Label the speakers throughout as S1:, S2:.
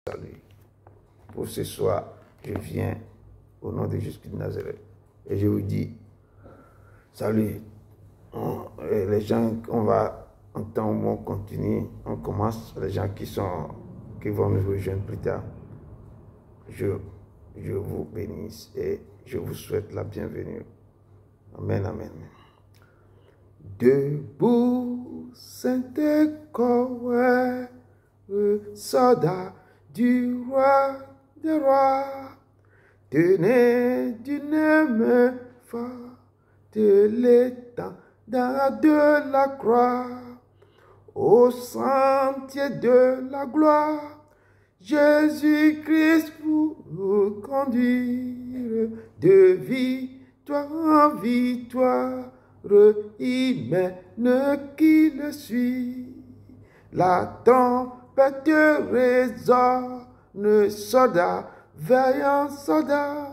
S1: salut. Pour ce soir, je viens au nom de Jésus de Nazareth. Et je vous dis, salut. Les gens, on va, en temps où on continue, on commence, les gens qui vont nous rejoindre plus tard. Je vous bénisse et je vous souhaite la bienvenue. Amen, amen. Debout, Saint-Écoré, soldat du roi des rois, tenez d'une main forte l'étendard de la croix, au sentier de la gloire, Jésus-Christ vous conduire de victoire en victoire, il mène qui le suit. La trompette résonne, soldat, veillant soldat,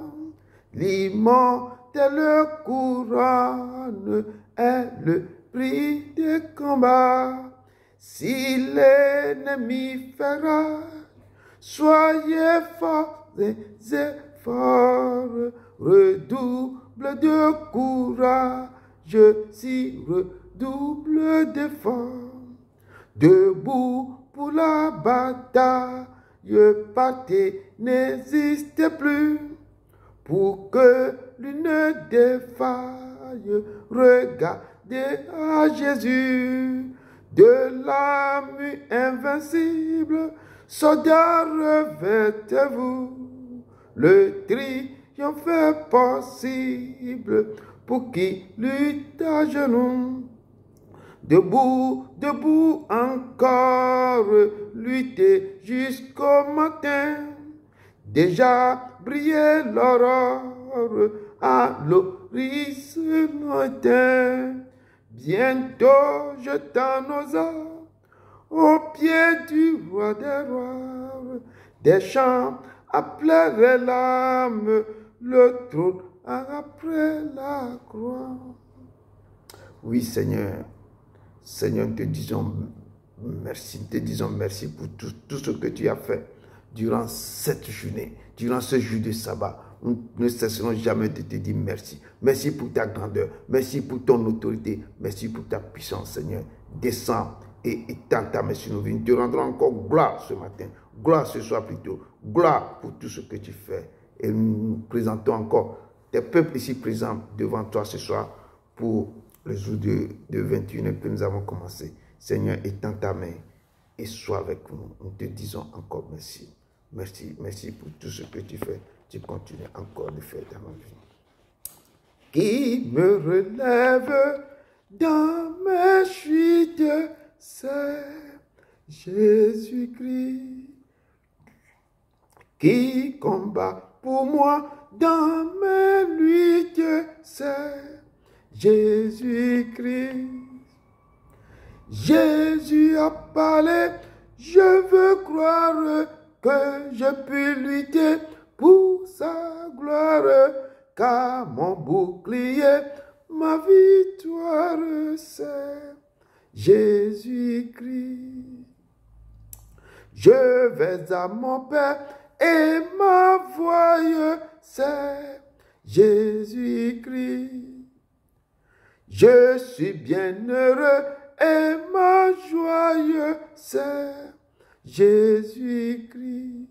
S1: l'immortelle couronne est le prix des combats. Si l'ennemi fait rage, soyez forts et forts, redouble de courage, si redouble d'efforts. Debout pour la bataille, partez, n'hésitez plus, pour que l'une défaille, regardez à Jésus, de l'âme invincible, soldats, revêtez-vous, le triomphe est possible, pour qui lutte à genoux. Debout, debout encore, luttez jusqu'au matin. Déjà brillait l'aurore à l'horizon lointain. Bientôt jetant nos âmes au pied du roi des rois. Des chants appelleraient l'âme, le trône après la croix. Oui, Seigneur. Seigneur, nous te disons merci pour tout ce que tu as fait durant cette journée, durant ce jour de sabbat. Nous ne cesserons jamais de te dire merci. Merci pour ta grandeur, merci pour ton autorité, merci pour ta puissance, Seigneur. Descends et étends ta main sur nos vies. Nous te rendrons encore gloire ce matin, gloire ce soir plutôt, gloire pour tout ce que tu fais. Et nous présentons encore tes peuples ici présents devant toi ce soir pour le jour de 21 que nous avons commencé. Seigneur, étends ta main et sois avec nous. Nous te disons encore merci. Merci, merci pour tout ce que tu fais. Tu continues encore de faire dans ma vie. Qui me relève dans mes chutes, c'est Jésus-Christ. Qui combat pour moi dans mes luttes, c'est Jésus-Christ. Jésus a parlé, je veux croire que je puis lutter pour sa gloire, car mon bouclier, ma victoire, c'est Jésus-Christ. Je vais à mon Père et ma voix, c'est Jésus-Christ. Je suis bien heureux et ma joie, c'est Jésus-Christ.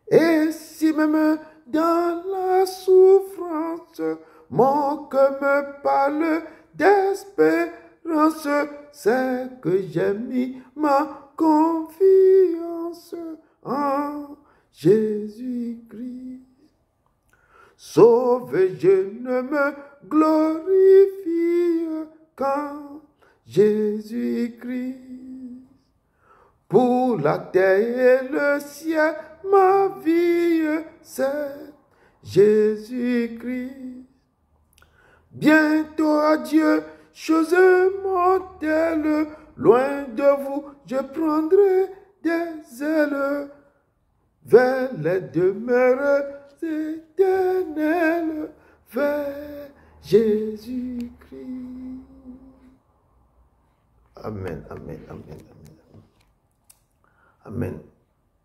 S1: Et si même dans la souffrance, mon cœur me parle d'espérance, c'est que j'ai mis ma confiance en Jésus-Christ. Sauvé, je ne me glorifie qu'en Jésus-Christ. Pour la terre et le ciel, ma vie, c'est Jésus-Christ. Bientôt adieu, choses mortelles, loin de vous, je prendrai des ailes vers les demeures éternelles, vers Jésus-Christ. Amen, amen, amen, amen. Amen.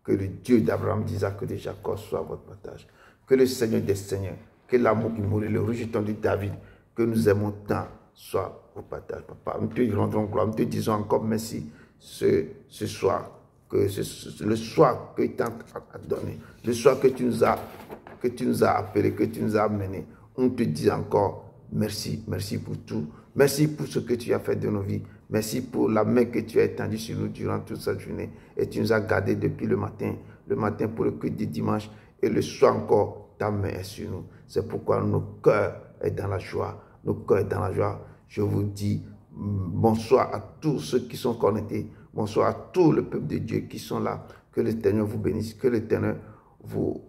S1: Que le Dieu d'Abraham, d'Isaac et de Jacob soit votre partage. Que le Seigneur des Seigneurs, que l'amour immolé, le rejeton de David, que nous aimons tant, soit au partage. Papa, nous te rendons gloire, nous te disons encore merci ce soir, que le soir que tu as donné, le soir que tu nous as appelés, que tu nous as amenés. On te dit encore merci, merci pour tout. Merci pour ce que tu as fait de nos vies. Merci pour la main que tu as étendue sur nous durant toute cette journée. Et tu nous as gardés depuis le matin pour le culte du dimanche. Et le soir encore, ta main est sur nous. C'est pourquoi nos cœurs sont dans la joie. Nos cœurs sont dans la joie. Je vous dis bonsoir à tous ceux qui sont connectés. Bonsoir à tout le peuple de Dieu qui sont là. Que l'Éternel vous bénisse. Que l'Éternel vous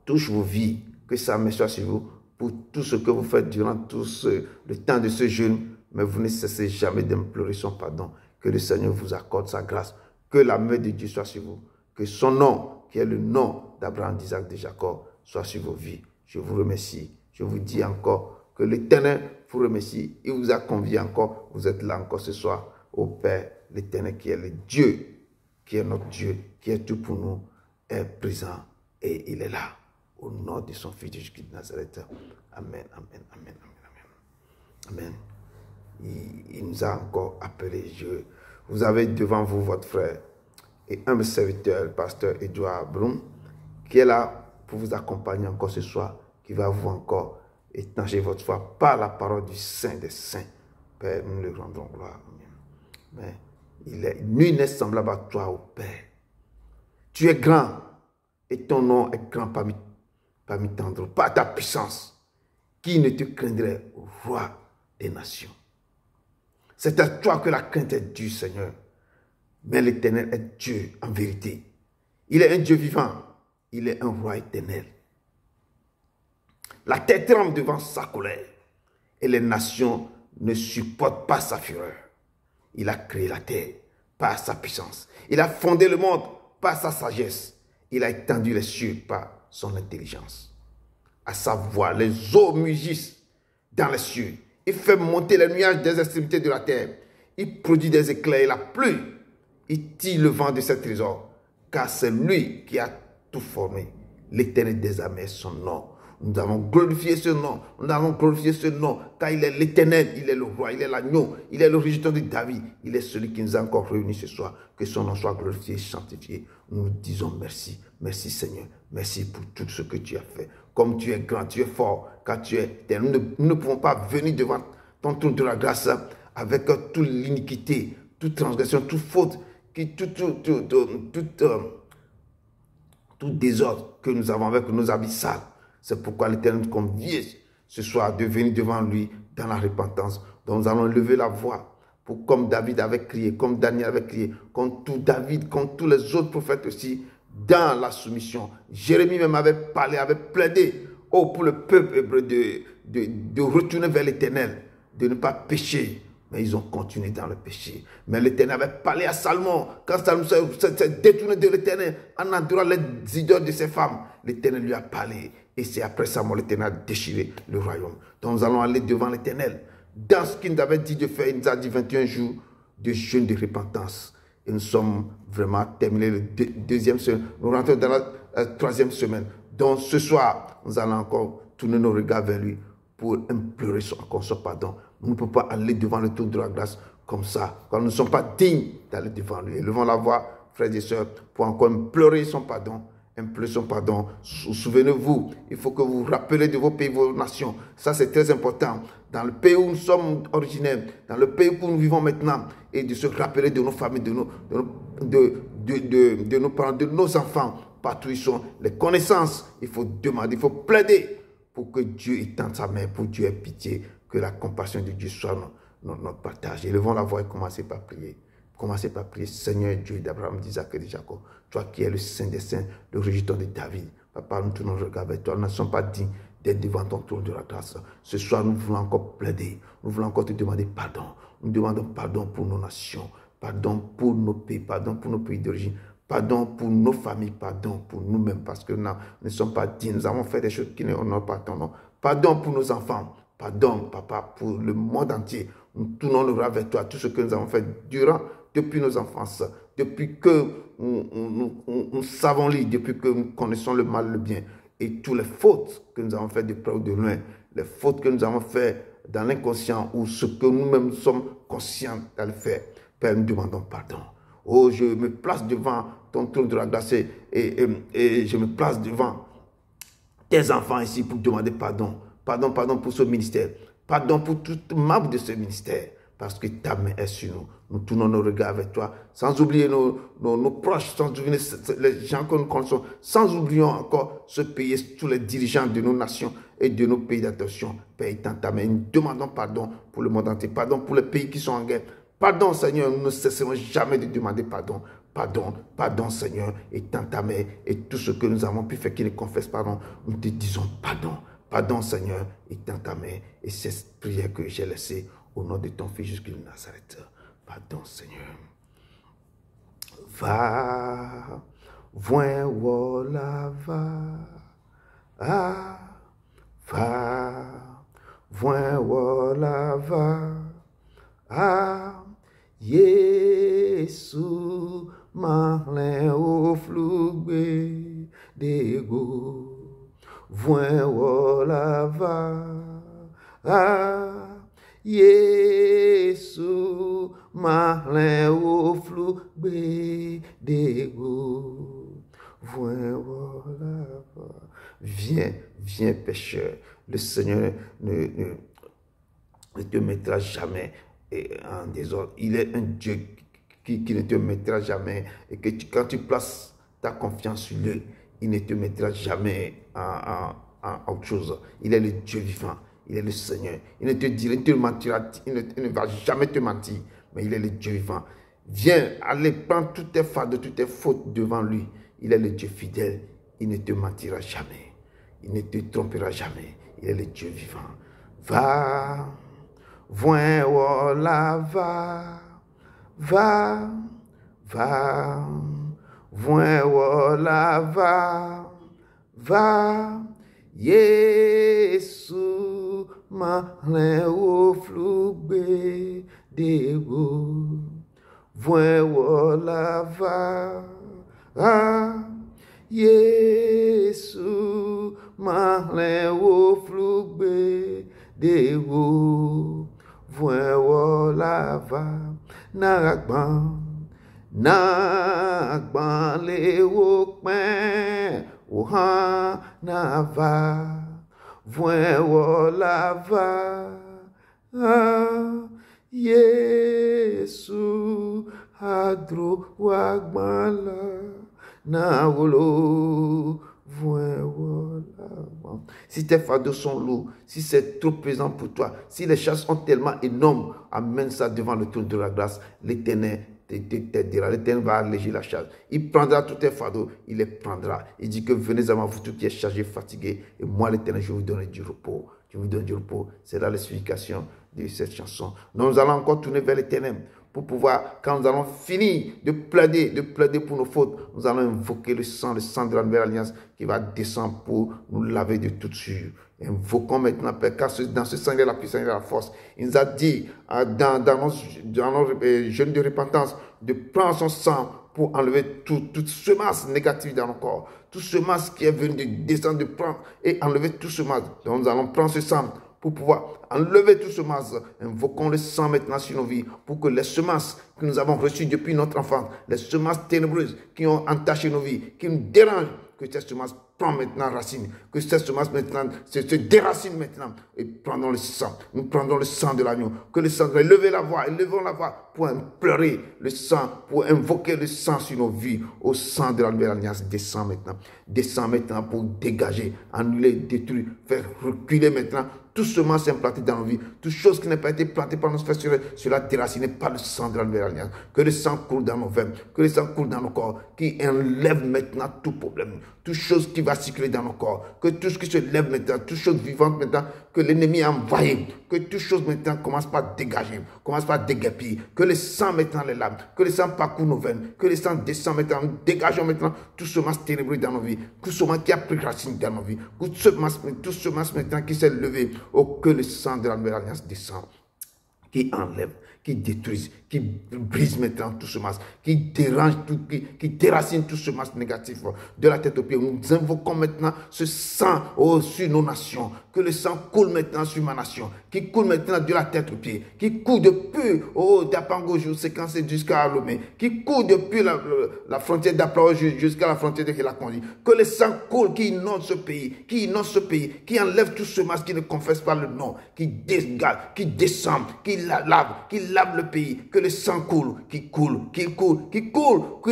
S1: touche vos vies. Que sa main soit sur vous pour tout ce que vous faites durant tout le temps de ce jeûne. Mais vous ne cessez jamais d'implorer son pardon. Que le Seigneur vous accorde sa grâce. Que la main de Dieu soit sur vous. Que son nom, qui est le nom d'Abraham, d'Isaac, de Jacob, soit sur vos vies. Je vous remercie. Je vous dis encore que l'Éternel vous remercie. Il vous a convié encore. Vous êtes là encore ce soir au Père, l'Éternel qui est le Dieu, qui est notre Dieu, qui est tout pour nous, est présent et il est là. Au nom de son Fils Jésus de Nazareth. Amen, amen, amen, amen, amen. Il nous a encore appelés. Vous avez devant vous votre frère et un serviteur, le pasteur Edouard Blum, qui est là pour vous accompagner encore ce soir, qui va vous encore étanger votre foi par la parole du Saint des Saints. Père, nous le rendons gloire. Mais nul n'est semblable à toi, ô Père. Tu es grand et ton nom est grand parmi tant d'autres. Par ta puissance, qui ne te craindrait, ô roi des nations? C'est à toi que la crainte est due, Seigneur. Mais l'Éternel est Dieu en vérité. Il est un Dieu vivant. Il est un roi éternel. La terre tremble devant sa colère et les nations ne supportent pas sa fureur. Il a créé la terre par sa puissance. Il a fondé le monde par sa sagesse. Il a étendu les cieux par son intelligence. À sa voix, les eaux mugissent dans les cieux. Il fait monter les nuages des extrémités de la terre. Il produit des éclairs et la pluie. Il tire le vent de ses trésors. Car c'est lui qui a tout formé. L'Éternel des armées est son nom. Nous avons glorifié ce nom. Nous avons glorifié ce nom. Car il est l'Éternel, il est le roi, il est l'agneau, il est le régisseur de David. Il est celui qui nous a encore réunis ce soir. Que son nom soit glorifié, sanctifié. Nous disons merci. Merci Seigneur. Merci pour tout ce que tu as fait. Comme tu es grand, tu es fort, car tu es éternel. Nous ne pouvons pas venir devant ton trône de la grâce avec toute l'iniquité, toute transgression, toute faute, tout désordre que nous avons avec nos habits sales. C'est pourquoi l'Éternel nous convie ce soir de venir devant lui dans la repentance. Donc nous allons lever la voix pour, comme David avait crié, comme Daniel avait crié, comme tout David, comme tous les autres prophètes aussi, dans la soumission. Jérémie même avait parlé, avait plaidé pour le peuple hébreu de retourner vers l'Éternel, de ne pas pécher. Mais ils ont continué dans le péché. Mais l'Éternel avait parlé à Salomon. Quand Salomon s'est détourné de l'Éternel en adorant les idoles de ses femmes, l'Éternel lui a parlé. Et c'est après sa mort, l'Éternel a déchiré le royaume. Donc nous allons aller devant l'Éternel. Dans ce qu'il nous avait dit de faire, il nous a dit 21 jours de jeûne de repentance. Et nous sommes vraiment terminés le deuxième semaine. Nous rentrons dans la troisième semaine. Donc ce soir, nous allons encore tourner nos regards vers lui pour implorer encore son pardon. Nous ne pouvons pas aller devant le trône de la grâce comme ça, quand nous ne sommes pas dignes d'aller devant lui. Élevons la voix, frères et sœurs, pour encore implorer son pardon. Implorer son pardon. Souvenez-vous, il faut que vous vous rappelez de vos pays, vos nations. Ça, c'est très important. Dans le pays où nous sommes originaires, dans le pays où nous vivons maintenant, et de se rappeler de nos familles, de nos parents, de nos enfants, partout où ils sont. Les connaissances, il faut demander, il faut plaider pour que Dieu étende sa main, pour Dieu ait pitié, que la compassion de Dieu soit notre partage. Élevons la voix et commencez par prier. Commencez par prier, Seigneur Dieu d'Abraham, d'Isaac et de Jacob, toi qui es le Saint des Saints, le régisseur de David. Papa, nous tournons le regard vers toi. Nous ne sommes pas dignes d'être devant ton trône de la grâce. Ce soir, nous voulons encore plaider. Nous voulons encore te demander pardon. Nous demandons pardon pour nos nations, pardon pour nos pays, pardon pour nos pays d'origine, pardon pour nos familles, pardon pour nous-mêmes, parce que nous ne sommes pas dignes. Nous avons fait des choses qui n'honorent pas ton nom. Pardon pour nos enfants. Pardon, papa, pour le monde entier. Nous tournons le regard vers toi, tout ce que nous avons fait depuis nos enfances. depuis que nous savons lire, depuis que nous connaissons le mal et le bien, et toutes les fautes que nous avons faites de près ou de loin, les fautes que nous avons faites dans l'inconscient ou ce que nous-mêmes sommes conscients de le faire, Père, nous demandons pardon. Oh, je me place devant ton trône de la grâce et je me place devant tes enfants ici pour demander pardon. Pardon pour ce ministère. Pardon pour tout membre de ce ministère. Parce que ta main est sur nous. Nous tournons nos regards vers toi. Sans oublier nos proches, sans oublier les gens que nous connaissons. Sans oublier encore ce pays, tous les dirigeants de nos nations et de nos pays d'attention. Père, étends ta main. Nous demandons pardon pour le monde entier. Pardon pour les pays qui sont en guerre. Pardon, Seigneur, nous ne cesserons jamais de demander pardon. Pardon, Seigneur, étends ta main. Et tout ce que nous avons pu faire qui ne confesse pardon, nous te disons pardon. Pardon, Seigneur, étends ta main. Et cette prière que j'ai laissée au nom de ton Fils Jésus-Christ de Nazareth. Pardon, Seigneur. Va, voin, voilà, va. Ah, va, voin, voilà, va. Ah, Yesu, malin au flugbe d'ego. Voin, voilà, va. Ah, Yesu, malin au flugbe d'ego. Voin, voilà, va. Viens, pécheur. Le Seigneur ne te mettra jamais en désordre. Il est un Dieu qui ne te mettra jamais. Et que quand tu places ta confiance sur lui, il ne te mettra jamais en autre chose. Il est le Dieu vivant. Il est le Seigneur. Il ne te mentira. Il ne va jamais te mentir. Mais il est le Dieu vivant. Viens, allez, prends toutes tes fardeaux, toutes tes fautes devant lui. Il est le Dieu fidèle. Il ne te mentira jamais. Il ne te trompera jamais. Il est le Dieu vivant. Va, voin, voilà, va, voin, voilà, va, Yesu, malin au flugbe d'ego, voin, voilà, va, Yesu, malin au flugbe d'ego, voin, voilà, va, Nagban le wokpen, ohan na va, voin wola va, Yesu adro wagban la, na wolo, voin wola va. Si tes fardeaux sont lourds, si c'est trop pesant pour toi, si les charges sont tellement énormes, amène ça devant le trône de la grâce, l'Éternel t'aidera. L'Éternel va alléger la charge. Il prendra tous tes fardeaux, il les prendra. Il dit que venez à moi, vous tous qui êtes chargés, fatigués, et moi l'Éternel, je vous donne du repos. Je vous donne du repos. C'est là l'explication de cette chanson. Nous allons encore tourner vers l'Éternel pour pouvoir, quand nous allons finir de plaider pour nos fautes, nous allons invoquer le sang de la nouvelle alliance qui va descendre pour nous laver de toute souillure. Invoquons maintenant, Père, car dans ce sang, il y a la puissance et la force. Il nous a dit, dans nos jeûnes de repentance, de prendre son sang pour enlever toute semence négative dans nos corps. Toute semence qui est venue de descendre, de prendre et enlever toute semence. Donc nous allons prendre ce sang pour pouvoir enlever toute semence. Invoquons le sang maintenant sur nos vies pour que les semences que nous avons reçues depuis notre enfance, les semences ténébreuses qui ont entaché nos vies, qui nous dérangent, que ces semences prennent maintenant racine, que ces semences maintenant se déracinent maintenant et prenons le sang. Nous prendrons le sang de l'agneau, que le sang, levez la voix, élevons la voix pour pleurer le sang, pour invoquer le sang sur nos vies, au sang de la nouvelle alliance. Descends maintenant pour dégager, annuler, détruire, faire reculer maintenant tout semence implantée dans nos vies, toute chose qui n'a pas été plantée par nos frères, cela déraciné par le sang de la nouvelle alliance. Que le sang coule dans nos veines, que le sang coule dans nos corps, qui enlève maintenant tout problème, toute chose qui va circuler dans nos corps, que tout ce qui se lève maintenant, toute chose vivante maintenant, que l'ennemi a envoyé, que toute chose maintenant commence par dégager, commence par déguerpir, que le sang maintenant les lames, que le sang parcourt nos veines, que le sang descend maintenant, dégageons maintenant tout semence ténébreux dans nos vies, tout semence qui a pris racine dans nos vies, tout semence maintenant qui s'est levé. Oh, que le sang de la nouvelle alliance descend, qui enlève, qui détruise, qui brise maintenant tout ce masque, qui dérange, qui déracine tout ce masque négatif de la tête aux pieds. Nous invoquons maintenant ce sang sur nos nations, que le sang coule maintenant sur ma nation, qui coule maintenant de la tête aux pieds, qui coule depuis d'Apango séquencé jusqu'à Lomé, qui coule depuis la frontière d'Apao jusqu'à la frontière de Hilakondi. Que le sang coule, qui inonde ce pays, qui enlève tout ce masque qui ne confesse pas le nom, qui dégage, qui descend, qui lave le pays. Que le sang coule, qui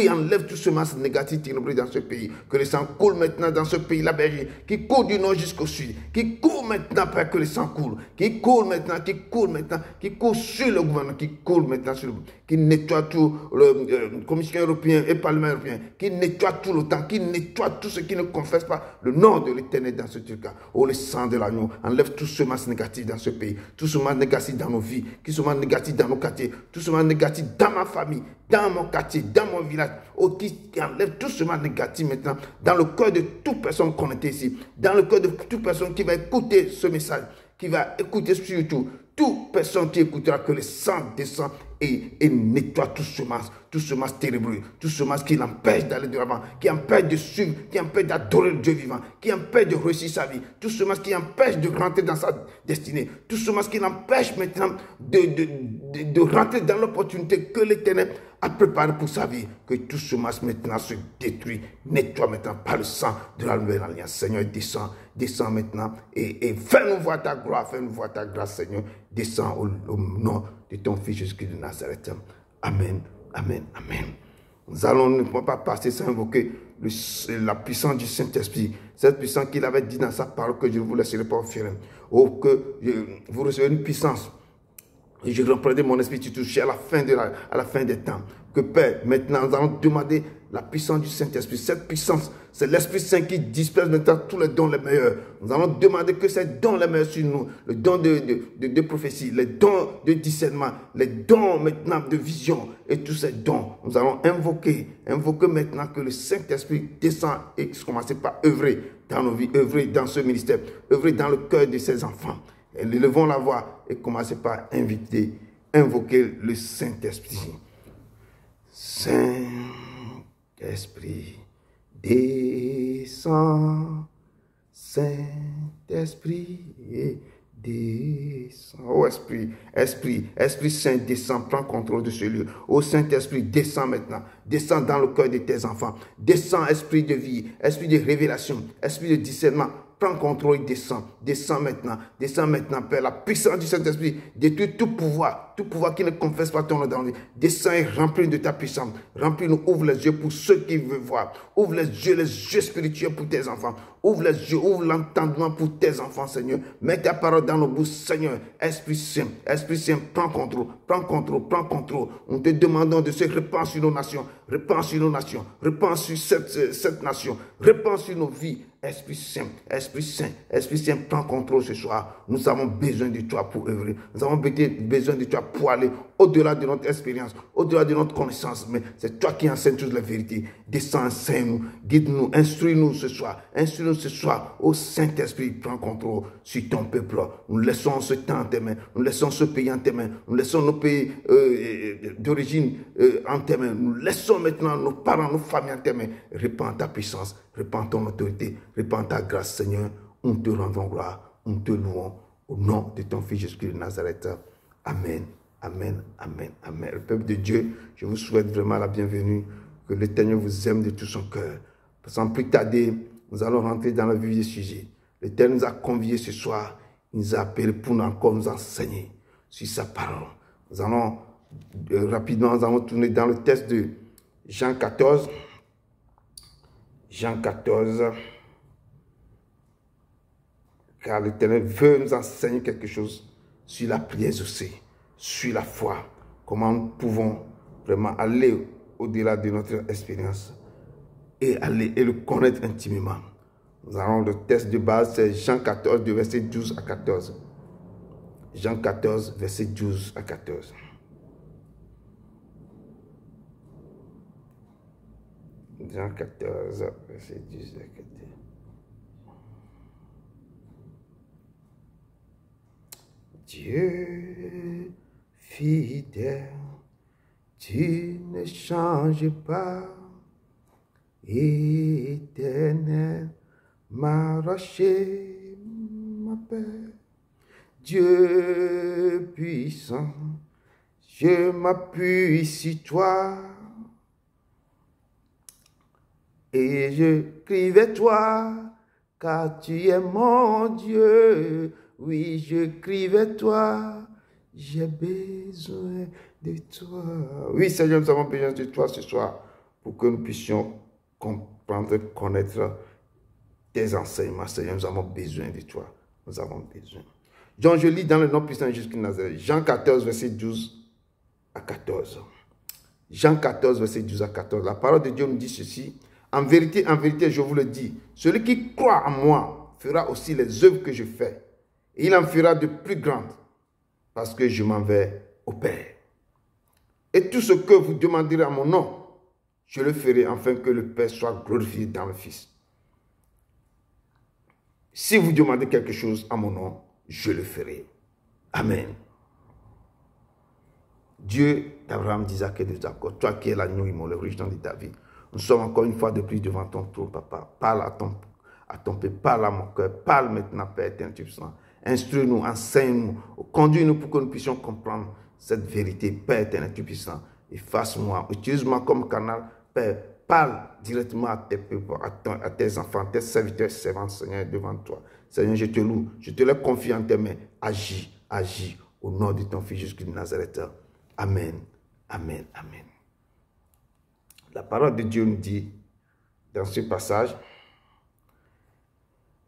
S1: enlève tout ce masque négatif ténébreux dans ce pays. Que le sang coule maintenant dans ce pays, la Belgique, qui coule du nord jusqu'au sud, qui coule maintenant, Père, que le sang coule, qui coule maintenant, qui coule sur le gouvernement, qui coule maintenant sur le gouvernement, qui nettoie tout le Commission européen et Parlement européen, qui nettoie tout l'OTAN, qui nettoie tout ce qui ne confesse pas le nom de l'Éternel dans ce cas. Oh, le sang de l'agneau, enlève tout ce masque négatif dans ce pays, tout ce masque négatif dans nos vies, tout ce masque négatif dans nos quartiers, tout ce masque négatif dans ma famille, dans mon quartier, dans mon village. Oh, qui enlève tout ce masque négatif maintenant dans le cœur de toute personne connectée ici, dans le cœur de toute personne qui va écouter ce message, qui va écouter surtout, toute personne qui écoutera, que le sang descend et nettoie tout ce masque ténébreux, tout ce masque qui l'empêche d'aller de l'avant, qui empêche de suivre, qui empêche d'adorer le Dieu vivant, qui empêche de réussir sa vie, tout ce masque qui empêche de rentrer dans sa destinée, tout ce masque qui l'empêche maintenant de rentrer dans l'opportunité que l'Éternel a préparée pour sa vie. Que tout ce masque maintenant se détruit, nettoie maintenant par le sang de la nouvelle alliance. Seigneur, descends maintenant et fais-nous voir ta gloire, fais-nous voir ta grâce, Seigneur. Descends au nom de ton Fils Jésus-Christ de Nazareth. Amen, amen, amen. Nous allons ne pas passer sans invoquer la puissance du Saint-Esprit. Cette puissance qu'il avait dit dans sa parole que je ne vous laisserai pas offrir. Oh, que vous recevez une puissance. Et je reprendrai mon esprit jusqu'à la fin des temps. Que Père, maintenant nous allons demander la puissance du Saint-Esprit. Cette puissance, c'est l'Esprit Saint qui disperse maintenant tous les dons les meilleurs. Nous allons demander que ces dons les meilleurs sur nous, le don de prophétie, les dons de discernement, les dons maintenant de vision et tous ces dons, nous allons invoquer maintenant que le Saint-Esprit descend et commence par œuvrer dans nos vies, œuvrer dans ce ministère, œuvrer dans le cœur de ses enfants. Et élevons la voix et commencez par invoquer le Saint-Esprit. Saint-Esprit, descends. Saint-Esprit, descends. Oh Esprit Saint, descends, prends contrôle de ce lieu. Oh Saint-Esprit, descends maintenant. Descends dans le cœur de tes enfants. Descends, esprit de vie, esprit de révélation, esprit de discernement. Prends contrôle, descends maintenant, Père. La puissance du Saint-Esprit détruit tout pouvoir qui ne confesse pas ton nom dans lui. Descends et remplis de ta puissance. Remplis-nous, ouvre les yeux pour ceux qui veulent voir. Ouvre les yeux spirituels pour tes enfants. Ouvre les yeux, ouvre l'entendement pour tes enfants, Seigneur. Mets ta parole dans nos bouches, Seigneur. Esprit Saint, prends contrôle. Nous te demandons de se répandre sur nos nations. Répand sur cette nation. Répand sur nos vies. Esprit Saint, prends contrôle ce soir. Nous avons besoin de toi pour œuvrer. Nous avons besoin de toi pour aller au-delà de notre expérience, au-delà de notre connaissance. Mais c'est toi qui enseignes toutes les vérités. Descends, enseigne-nous, guide-nous, instruis-nous ce soir. Ô Saint-Esprit, prends contrôle sur ton peuple. Nous laissons ce temps en tes mains. Nous laissons ce pays en tes mains. Nous laissons nos pays d'origine en tes mains. Nous laissons maintenant nos parents, nos familles en tes mains. Répands ta puissance, répands ton autorité, répands ta grâce, Seigneur. Nous te rendons gloire, nous te louons au nom de ton Fils Jésus-Christ de Nazareth. Amen, amen, amen, amen. Le peuple de Dieu, je vous souhaite vraiment la bienvenue. Que l'Éternel vous aime de tout son cœur. Sans plus tarder, nous allons rentrer dans le vif du sujet. L'Éternel nous a conviés ce soir. Il nous a appelés pour nous encore nous enseigner sur sa parole. Nous allons rapidement, nous allons tourner dans le texte de Jean 14. Jean 14. Car l'Éternel veut nous enseigner quelque chose sur la prière exaucée, sur la foi. Comment nous pouvons vraiment aller au-delà de notre expérience et aller et le connaître intimement. Nous avons le texte de base, c'est Jean 14, de verset 12 à 14. Jean 14, verset 12 à 14. Jean 14, verset 12 à 14. Dieu fidèle, tu ne changes pas, Éternel, ma rocher, ma paix. Dieu puissant, je m'appuie sur toi et je crie vers toi, car tu es mon Dieu. Oui, je crie vers toi, j'ai besoin de toi. Oui, Seigneur, nous avons besoin de toi ce soir pour que nous puissions comprendre, connaître tes enseignements. Seigneur, nous avons besoin de toi. Nous avons besoin. Jean, je lis dans le nom puissant de Jésus-Christ de Nazareth. Jean 14, verset 12 à 14. Jean 14, verset 12 à 14. La parole de Dieu nous dit ceci. En vérité, je vous le dis, celui qui croit en moi fera aussi les œuvres que je fais. Et il en fera de plus grandes, parce que je m'en vais au Père. Et tout ce que vous demanderez à mon nom, je le ferai afin que le Père soit glorifié dans le Fils. Si vous demandez quelque chose à mon nom, je le ferai. Amen. Dieu d'Abraham, d'Isaac et de Jacob, toi qui es l'agneau immolé, l'origine de ta vie, nous sommes encore une fois de plus devant ton trône, papa. Parle à ton peuple, parle à mon cœur, parle maintenant, Père éternel, instruis-nous, enseigne-nous, conduis-nous pour que nous puissions comprendre cette vérité, Père éternel, puissant. Efface-moi, utilise-moi comme canal, Père. Parle directement à tes peuples, à tes enfants, tes serviteurs, servantes, Seigneur, devant toi. Seigneur, je te loue, je te laisse confier en tes mains. Agis, agis, au nom de ton Fils Jésus-Christ de Nazareth. Amen, amen, amen. La parole de Dieu nous dit, dans ce passage,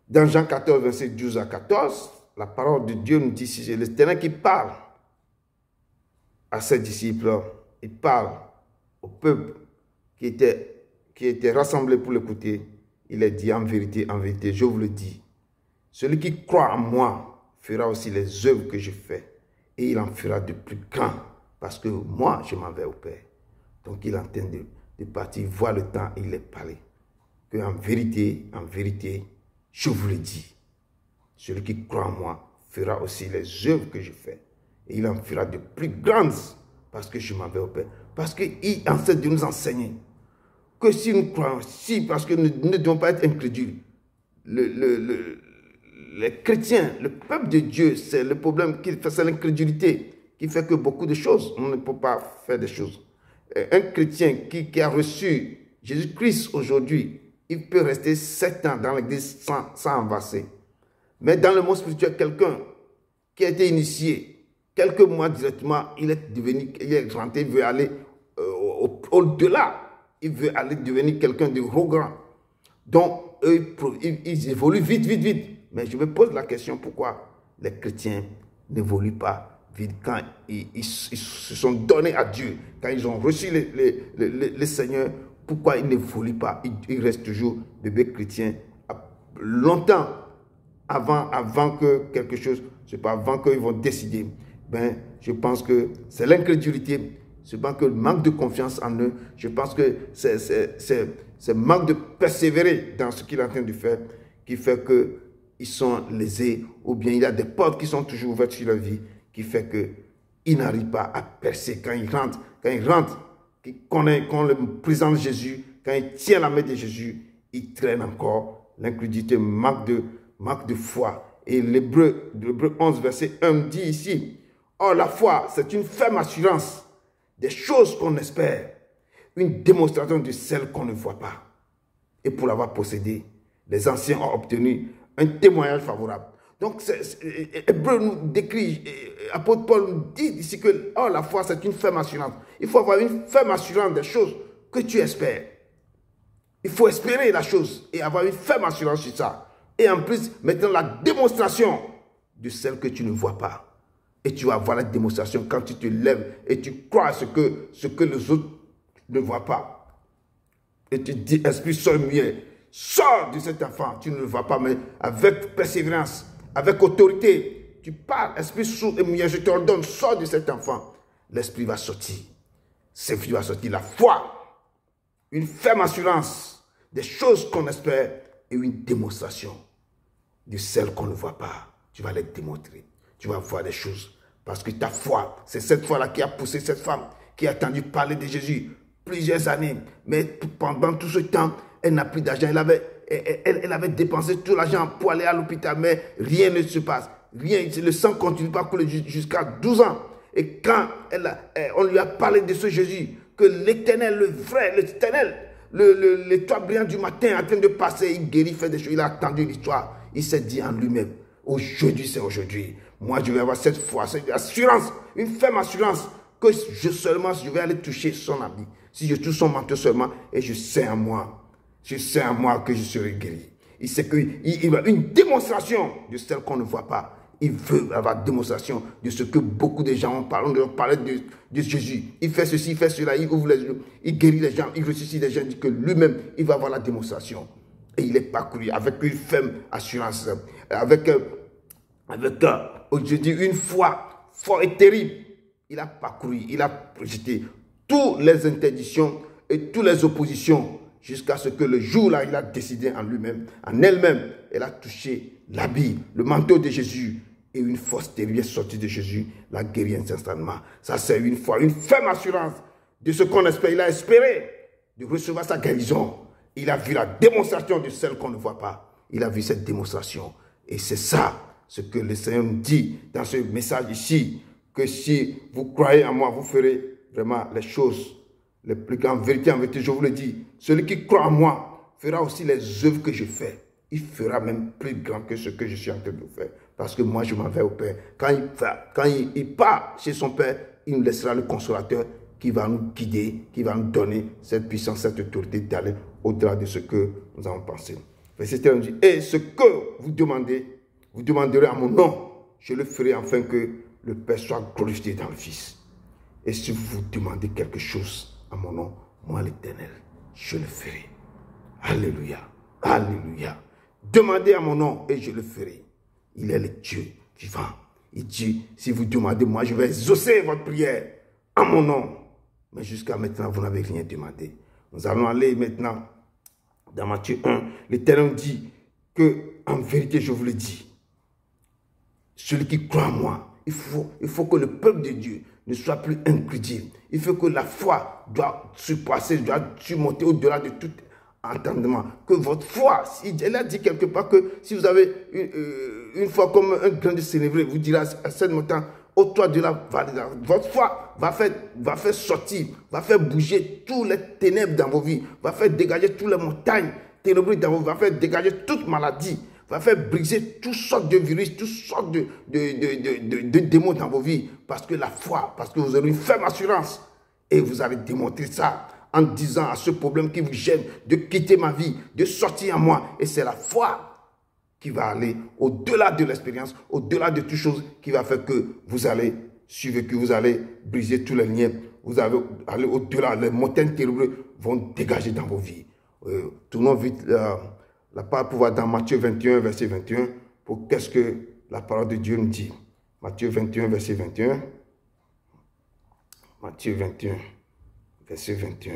S1: dans Jean 14, verset 12 à 14, la parole de Dieu nous dit, c'est l'Éternel qui parle à ses disciples, il parle au peuple qui était rassemblé pour l'écouter. Il a dit en vérité, je vous le dis, celui qui croit en moi fera aussi les œuvres que je fais et il en fera de plus grands parce que moi, je m'en vais au Père. Donc, il est en train de partir, voir le temps, il est parlé. Que en vérité, je vous le dis, celui qui croit en moi fera aussi les œuvres que je fais et il en fera de plus grandes parce que je m'en vais au Père. Parce qu'il essaie de nous enseigner que si nous croyons, parce que nous ne devons pas être incrédules. Les chrétiens, le peuple de Dieu, c'est le problème, c'est l'incrédulité qui fait que beaucoup de choses, on ne peut pas faire des choses. Un chrétien qui a reçu Jésus-Christ aujourd'hui, il peut rester 7 ans dans l'église sans envasser. Mais dans le monde spirituel, quelqu'un qui a été initié, quelques mois directement, il est rentré, il veut aller au-delà. Il veut aller devenir quelqu'un de gros grand. Donc, ils évoluent vite. Mais je me pose la question, pourquoi les chrétiens n'évoluent pas vite quand ils se sont donnés à Dieu, quand ils ont reçu le Seigneur, pourquoi ils n'évoluent pas? Ils restent toujours bébés chrétiens longtemps avant que quelque chose, je sais pas, avant qu'ils vont décider. Ben, je pense que c'est l'incrédulité. Je pense que le manque de confiance en eux, je pense que c'est manque de persévérer dans ce qu'il est en train de faire qui fait qu'ils sont lésés ou bien il y a des portes qui sont toujours ouvertes sur leur vie qui fait qu'ils n'arrivent pas à percer quand ils rentrent, qu'on le présente Jésus, quand ils tiennent la main de Jésus, ils traînent encore. L'incrédulité manque de foi. Et l'Hébreu 11 verset 1 dit ici, « Or la foi, c'est une ferme assurance des choses qu'on espère, une démonstration de celles qu'on ne voit pas. Et pour l'avoir possédé, les anciens ont obtenu un témoignage favorable. » Donc, Hébreu nous décrit, apôtre Paul nous dit ici que la foi, c'est une ferme assurance. Il faut avoir une ferme assurance des choses que tu espères. Il faut espérer la chose et avoir une ferme assurance sur ça. Et en plus, maintenant, la démonstration de celles que tu ne vois pas. Et tu vas voir la démonstration quand tu te lèves et tu crois à ce que les autres ne voient pas. Et tu dis, esprit, sors de cet enfant. Tu ne le vois pas, mais avec persévérance, avec autorité, tu parles, esprit sourd et muet, je t'ordonne, sors de cet enfant. L'esprit va sortir. L'esprit va sortir. La foi, une ferme assurance des choses qu'on espère et une démonstration de celles qu'on ne voit pas. Tu vas les démontrer. Tu vas voir des choses Parce que ta foi, c'est cette foi-là qui a poussé cette femme, qui a entendu parler de Jésus plusieurs années. Mais pendant tout ce temps, elle n'a plus d'argent. Elle avait dépensé tout l'argent pour aller à l'hôpital, mais rien ne se passe. Rien, le sang continue pas à couler jusqu'à 12 ans. Et quand on lui a parlé de ce Jésus, que l'Éternel, le vrai, l'Éternel, l'étoile brillante du matin en train de passer, il guérit, fait des choses, il a attendu l'histoire. Il s'est dit en lui-même, aujourd'hui c'est aujourd'hui. Moi je vais avoir cette foi, cette assurance, une ferme assurance que je vais aller toucher son habit. Si je touche son manteau seulement, et je sais en moi que je serai guéri. Il sait qu'il va une démonstration de celle qu'on ne voit pas. Il veut avoir démonstration de ce que beaucoup de gens ont parlé. On leur parlait de Jésus. Il fait ceci, il fait cela, il ouvre les yeux, il guérit les gens, il ressuscite les gens, il dit que lui-même, il va avoir la démonstration. Et il est parcouru avec une ferme assurance, avec je dis une foi forte et terrible. Il a parcouru, il a rejeté toutes les interdictions et toutes les oppositions jusqu'à ce que le jour-là, il a décidé en lui-même, en elle-même, elle a touché l'habit, le manteau de Jésus. Et une force terrible est sortie de Jésus, l'a guéri instantanément. Ça, c'est une foi, une ferme assurance de ce qu'on espère. Il a espéré de recevoir sa guérison. Il a vu la démonstration de celle qu'on ne voit pas. Il a vu cette démonstration. Et c'est ça, ce que le Seigneur nous dit dans ce message ici, que si vous croyez en moi, vous ferez vraiment les choses les plus grandes. En vérité, je vous le dis, celui qui croit en moi fera aussi les œuvres que je fais. Il fera même plus grand que ce que je suis en train de faire. Parce que moi, je m'en vais au Père. Quand il part chez son Père, il nous laissera le consolateur qui va nous guider, qui va nous donner cette puissance, cette autorité d'aller au-delà de ce que nous avons pensé. Verset 13 dit, et ce que vous demanderez à mon nom, je le ferai afin que le Père soit glorifié dans le Fils. Et si vous demandez quelque chose à mon nom, moi l'Éternel, je le ferai. Alléluia, alléluia. Demandez à mon nom et je le ferai. Il est le Dieu vivant. Il dit, si vous demandez, moi je vais exaucer votre prière en mon nom. Mais jusqu'à maintenant, vous n'avez rien demandé. Nous allons aller maintenant dans Matthieu 1. L'Éternel dit que, en vérité, je vous le dis, celui qui croit en moi, il faut que le peuple de Dieu ne soit plus incrédule. Il faut que la foi doit surpasser, doit surmonter au-delà de tout entendement. Que votre foi, elle a dit quelque part que si vous avez une foi comme un grain de sénévé, vous direz à cette montagne, au toit de la vallée, votre foi va faire sortir, va faire bouger tous les ténèbres dans vos vies, va faire dégager toutes les montagnes ténébreuses dans vos vies, va faire dégager toute maladie, va faire briser toutes sortes de virus, toutes sortes de démons dans vos vies. Parce que la foi, parce que vous aurez une ferme assurance et vous allez démontrer ça en disant à ce problème qui vous gêne de quitter ma vie, de sortir en moi. Et c'est la foi qui va aller au-delà de l'expérience, au-delà de toutes choses, qui va faire que vous allez suivre, que vous allez briser tous les liens, vous allez aller au-delà, les montagnes ténébreuses vont dégager dans vos vies. Tournons vite la parole pour voir dans Matthieu 21, verset 21, pour qu'est-ce que la parole de Dieu nous dit. Matthieu 21, verset 21. Matthieu 21, verset 21.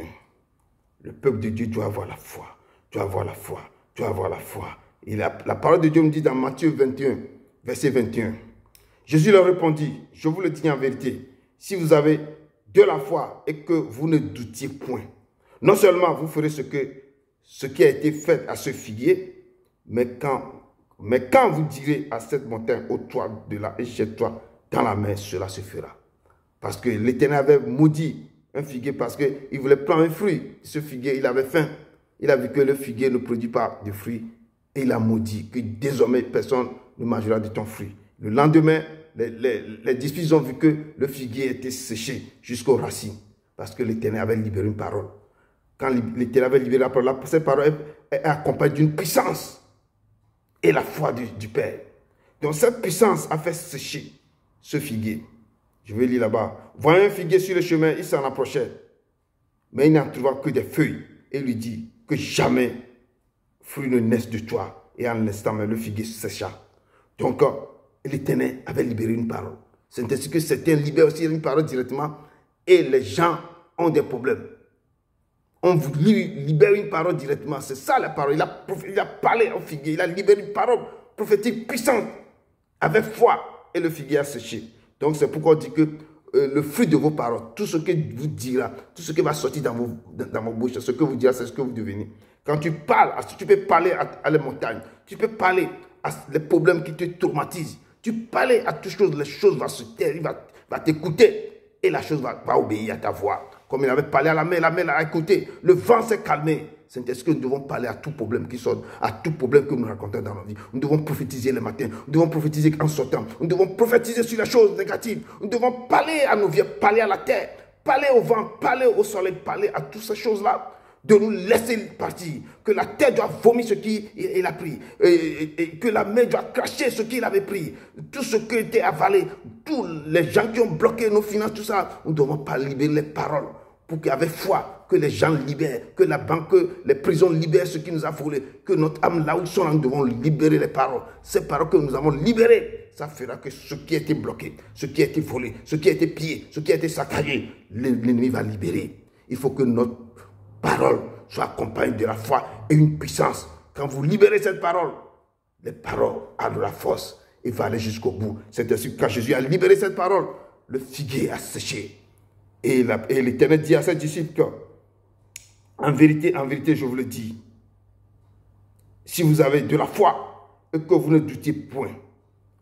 S1: Le peuple de Dieu doit avoir la foi, doit avoir la foi, doit avoir la foi. Et la parole de Dieu me dit dans Matthieu 21, verset 21. Jésus leur répondit, je vous le dis en vérité, si vous avez de la foi et que vous ne doutiez point, non seulement vous ferez ce qui a été fait à ce figuier, mais quand vous direz à cette montagne, au toit de là, et jette-toi dans la mer, cela se fera. Parce que l'Éternel avait maudit un figuier parce qu'il voulait prendre un fruit. Ce figuier, il avait faim. Il a vu que le figuier ne produit pas de fruits. Et il a maudit que désormais personne ne mangera de ton fruit. Le lendemain, les disciples ont vu que le figuier était séché jusqu'aux racines. Parce que l'Éternel avait libéré une parole. Quand l'Éternel avait libéré la parole, cette parole est accompagnée d'une puissance. Et la foi du Père. Donc cette puissance a fait sécher ce figuier. Je vais lire là-bas. Voyant un figuier sur le chemin, il s'en approchait. Mais il n'en trouva que des feuilles. Et lui dit que jamais fruit ne naisse de toi. Et en l'instant même, le figuier sécha. Donc, l'Éternel avait libéré une parole. C'est ainsi que certains libèrent aussi une parole directement. Et les gens ont des problèmes. On vous libère une parole directement. C'est ça la parole. Il a parlé au figuier. Il a libéré une parole prophétique puissante. Avec foi. Et le figuier a séché. Donc c'est pourquoi on dit que le fruit de vos paroles, tout ce que vous dira, tout ce qui va sortir dans vos bouches, ce que vous direz, c'est ce que vous devenez. Quand tu parles, tu peux parler à la montagne, tu peux parler à les problèmes qui te traumatisent, tu peux parler à toutes choses, les choses vont se taire, il va t'écouter et la chose va obéir à ta voix. Comme il avait parlé à la mer a écouté, le vent s'est calmé. C'est ce que nous devons parler à tout problème qui sort, à tout problème que nous racontons dans notre vie. Nous devons prophétiser le matin, nous devons prophétiser en sortant, nous devons prophétiser sur les choses négatives, nous devons parler à nos vies, parler à la terre, parler au vent, parler au soleil, parler à toutes ces choses-là, de nous laisser partir, que la terre doit vomir ce qu'il a pris, et que la mer doit cracher ce qu'il avait pris, tout ce qui était avalé, tous les gens qui ont bloqué nos finances, tout ça, nous ne devons pas libérer les paroles pour qu'avec foi, que les gens libèrent, que la banque, les prisons libèrent ce qui nous a volé, que notre âme, là où sont, nous devons libérer les paroles. Ces paroles que nous avons libérées, ça fera que ce qui a été bloqué, ce qui a été volé, ce qui a été pillé, ce qui a été saccagé, l'ennemi va libérer. Il faut que notre parole soit accompagnée de la foi et une puissance. Quand vous libérez cette parole, les paroles ont de la force et vont aller jusqu'au bout. C'est ainsi que quand Jésus a libéré cette parole, le figuier a séché. Et l'Éternel dit à ses disciples, en vérité, je vous le dis, si vous avez de la foi et que vous ne doutez point,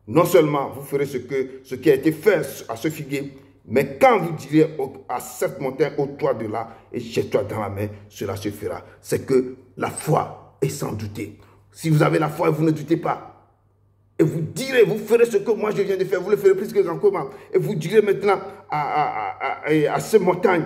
S1: non seulement vous ferez ce qui a été fait à ce figuier, mais quand vous direz à cette montagne, ôte-toi de là et jette-toi dans la mer, cela se fera. C'est que la foi est sans douter. Si vous avez la foi et vous ne doutez pas, et vous direz, vous ferez ce que moi je viens de faire, vous le ferez plus que grand comment. Et vous direz maintenant à ces montagnes,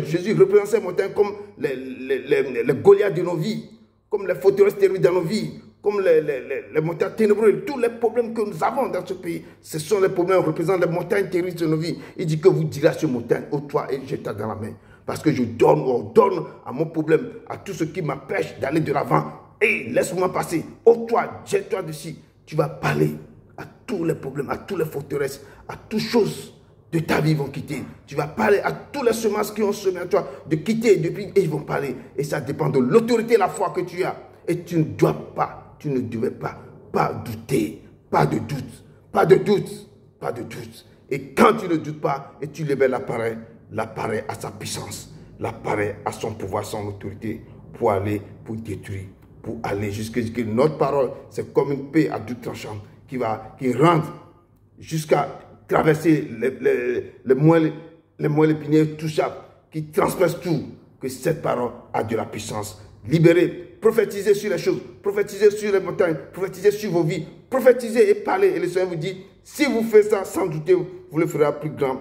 S1: Jésus représente ces montagnes comme les Goliaths de nos vies, comme les forteresses terribles dans nos vies, comme les montagnes ténébreuses, tous les problèmes que nous avons dans ce pays, ce sont les problèmes qui représentent les montagnes terribles de nos vies. Il dit que vous direz à ces montagnes, ôte-toi et jette-toi dans la mer. Parce que je ordonne à mon problème, à tout ce qui m'empêche d'aller de l'avant, et laisse-moi passer, ôte-toi, jette-toi dessus. Tu vas parler à tous les problèmes, à toutes les forteresses, à toutes choses de ta vie vont quitter. Tu vas parler à tous les semences qui ont semé à toi de quitter et ils vont parler. Et ça dépend de l'autorité et la foi que tu as. Et tu ne dois pas, tu ne devais pas douter, pas de doute, pas de doute, pas de doute. Et quand tu ne doutes pas et tu libères l'appareil à sa puissance, l'appareil à son pouvoir, son autorité pour aller, pour détruire. Pour aller jusqu'à ce que notre parole, c'est comme une paix à double tranchant qui rentre jusqu'à traverser les moelles épinières touchables, qui transperce tout, que cette parole a de la puissance. Libérez, prophétisez sur les choses, prophétisez sur les montagnes, prophétisez sur vos vies, prophétisez et parlez. Et le Seigneur vous dit, si vous faites ça sans douter, vous le ferez plus grand,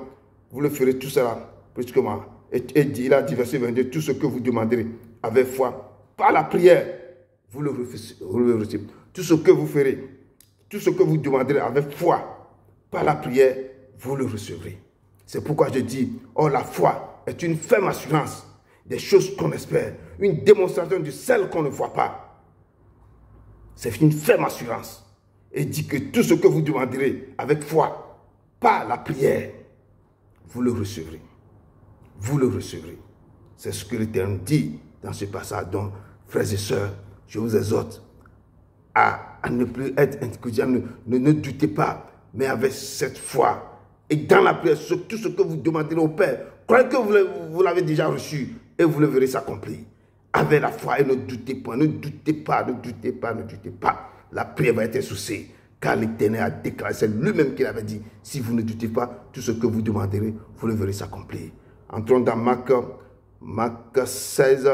S1: vous le ferez tout cela plus que moi. Et il a dit, verset 22, tout ce que vous demanderez avec foi, par la prière, vous le recevez. Tout ce que vous ferez, tout ce que vous demanderez avec foi, par la prière, vous le recevrez. C'est pourquoi je dis, oh, la foi est une ferme assurance des choses qu'on espère, une démonstration de celles qu'on ne voit pas. C'est une ferme assurance. Et dit que tout ce que vous demanderez avec foi, par la prière, vous le recevrez. Vous le recevrez. C'est ce que l'Éternel dit dans ce passage. Donc, frères et sœurs, je vous exhorte à ne plus être incroyable, ne doutez pas, mais avec cette foi. Et dans la prière, tout ce que vous demanderez au Père, croyez que vous l'avez déjà reçu et vous le verrez s'accomplir. Avec la foi et ne doutez pas, ne doutez pas, ne doutez pas, ne doutez pas. La prière va être exaucée, car l'Éternel a déclaré, c'est lui-même qui l'avait dit. Si vous ne doutez pas, tout ce que vous demanderez, vous le verrez s'accomplir. Entrons dans Marc 16.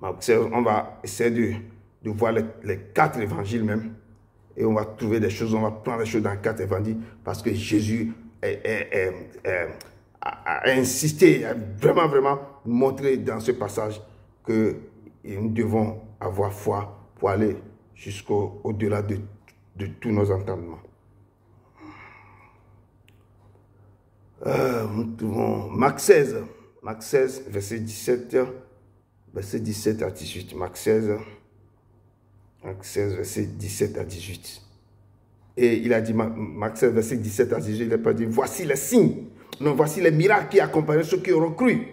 S1: On va essayer de voir les 4 évangiles même. Et on va trouver des choses, on va prendre des choses dans les 4 évangiles. Parce que Jésus a insisté, a vraiment montré dans ce passage que nous devons avoir foi pour aller jusqu'au-delà de tous nos entendements. Nous trouvons Marc 16, verset 17 à 18. Marc 16, verset 17 à 18. Et il a dit, Marc 16, verset 17 à 18, il n'a pas dit, voici les signes, non, voici les miracles qui accompagnent ceux qui auront cru.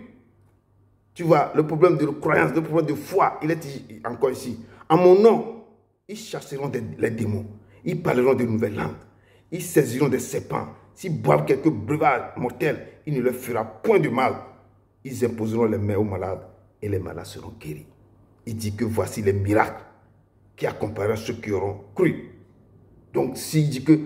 S1: Tu vois, le problème de croyance, le problème de foi, il est encore ici. En mon nom, ils chasseront les démons, ils parleront de nouvelles langues, Ils saisiront des serpents. S'ils boivent quelques breuvages mortels, il ne leur fera point de mal. Ils imposeront les mains aux malades et les malades seront guéris. Il dit que voici les miracles qui accompagneront ceux qui auront cru. Donc, s'il dit que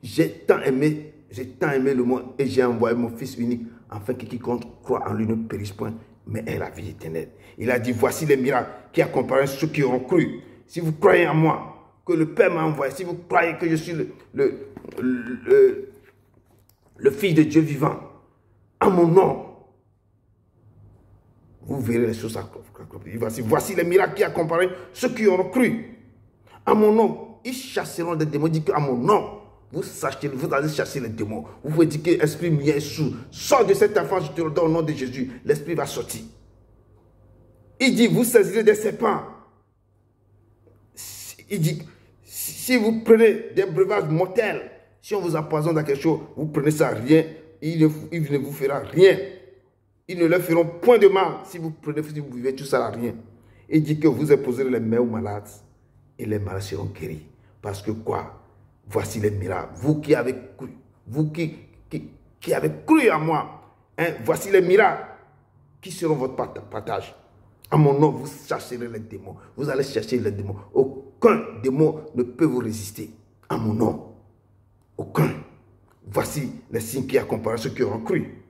S1: j'ai tant aimé le monde et j'ai envoyé mon Fils unique, afin que quiconque croit en lui ne périsse point, mais ait la vie éternelle. Il a dit, voici les miracles qui accompagneront ceux qui auront cru. Si vous croyez en moi, que le Père m'a envoyé, si vous croyez que je suis le Fils de Dieu vivant, en mon nom, vous verrez les choses accomplir. Voici les miracles qui accompagneront ceux qui auront cru. En mon nom, ils chasseront des démons. Il dit qu'à mon nom, vous allez chasser les démons. Vous pouvez dire que l'esprit mien est sourd. Sors de cet enfant, je te le donne au nom de Jésus. L'esprit va sortir. Il dit, vous saisirez des serpents. Il dit, si vous prenez des breuvages mortels, si on vous empoisonne dans quelque chose, vous prenez ça, rien. Il ne vous fera rien. Ils ne leur feront point de mal. Si vous prenez, si vous vivez tout ça à rien. Il dit que vous imposerez les mains aux malades et les malades seront guéris. Parce que quoi? Voici les miracles. Vous qui avez cru, vous qui avez cru en moi, hein, voici les miracles qui seront votre partage. À mon nom, vous chasserez les démons. Vous allez chercher les démons. Aucun démon ne peut vous résister. À mon nom. Aucun. Voici les signes qui accompagnent ceux qui auront cru.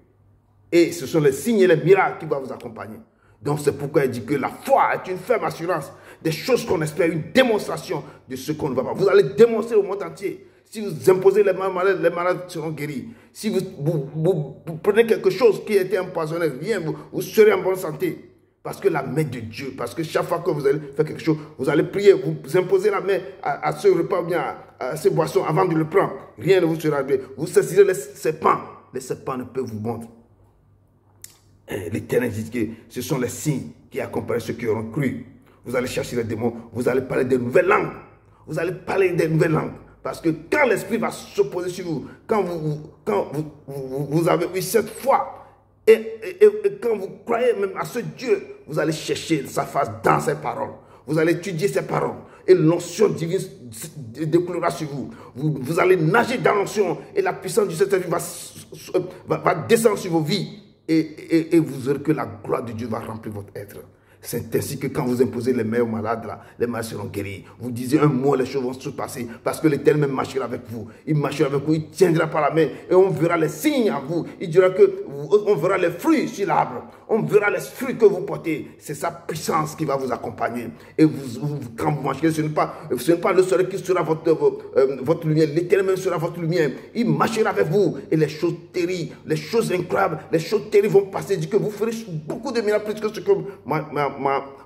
S1: Et ce sont les signes et les miracles qui vont vous accompagner. Donc c'est pourquoi il dit que la foi est une ferme assurance des choses qu'on espère, une démonstration de ce qu'on ne va pas. Vous allez démontrer au monde entier. Si vous imposez les malades seront guéris. Si vous prenez quelque chose qui a été empoisonné, rien, vous serez en bonne santé. Parce que la main de Dieu, parce que chaque fois que vous allez faire quelque chose, vous allez prier, vous imposez la main à ce repas ou bien à ces boissons avant de le prendre. Rien ne vous sera arrivé. Vous saisirez les serpents. Les serpents ne peuvent vous mordre. L'Éternel dit que ce sont les signes qui accompagnent ceux qui auront cru. Vous allez chercher les démons, vous allez parler de nouvelles langues. Vous allez parler des nouvelles langues. Parce que quand l'Esprit va s'opposer sur vous, quand vous avez eu cette foi, et quand vous croyez même à ce Dieu, vous allez chercher sa face dans ses paroles. Vous allez étudier ses paroles. Et l'onction divine découlera sur vous. Vous allez nager dans l'onction et la puissance du Saint-Esprit va descendre sur vos vies. Et vous aurez que la gloire de Dieu va remplir votre être. C'est ainsi que quand vous imposez les mains aux malades, là, les malades seront guéris. Vous disiez un mot, les choses vont se passer. Parce que l'Éternel marchera avec vous. Il marchera avec vous, il tiendra par la main. Et on verra les signes en vous. Il dira que on verra les fruits sur l'arbre. On verra les fruits que vous portez. C'est sa puissance qui va vous accompagner. Et quand vous marcherez, ce n'est pas le soleil qui sera votre lumière. L'Éternel même sera votre lumière. Il marchera avec vous. Et les choses terribles, les choses incroyables, les choses terribles vont passer. Il dit que vous ferez beaucoup de miracles plus que ce que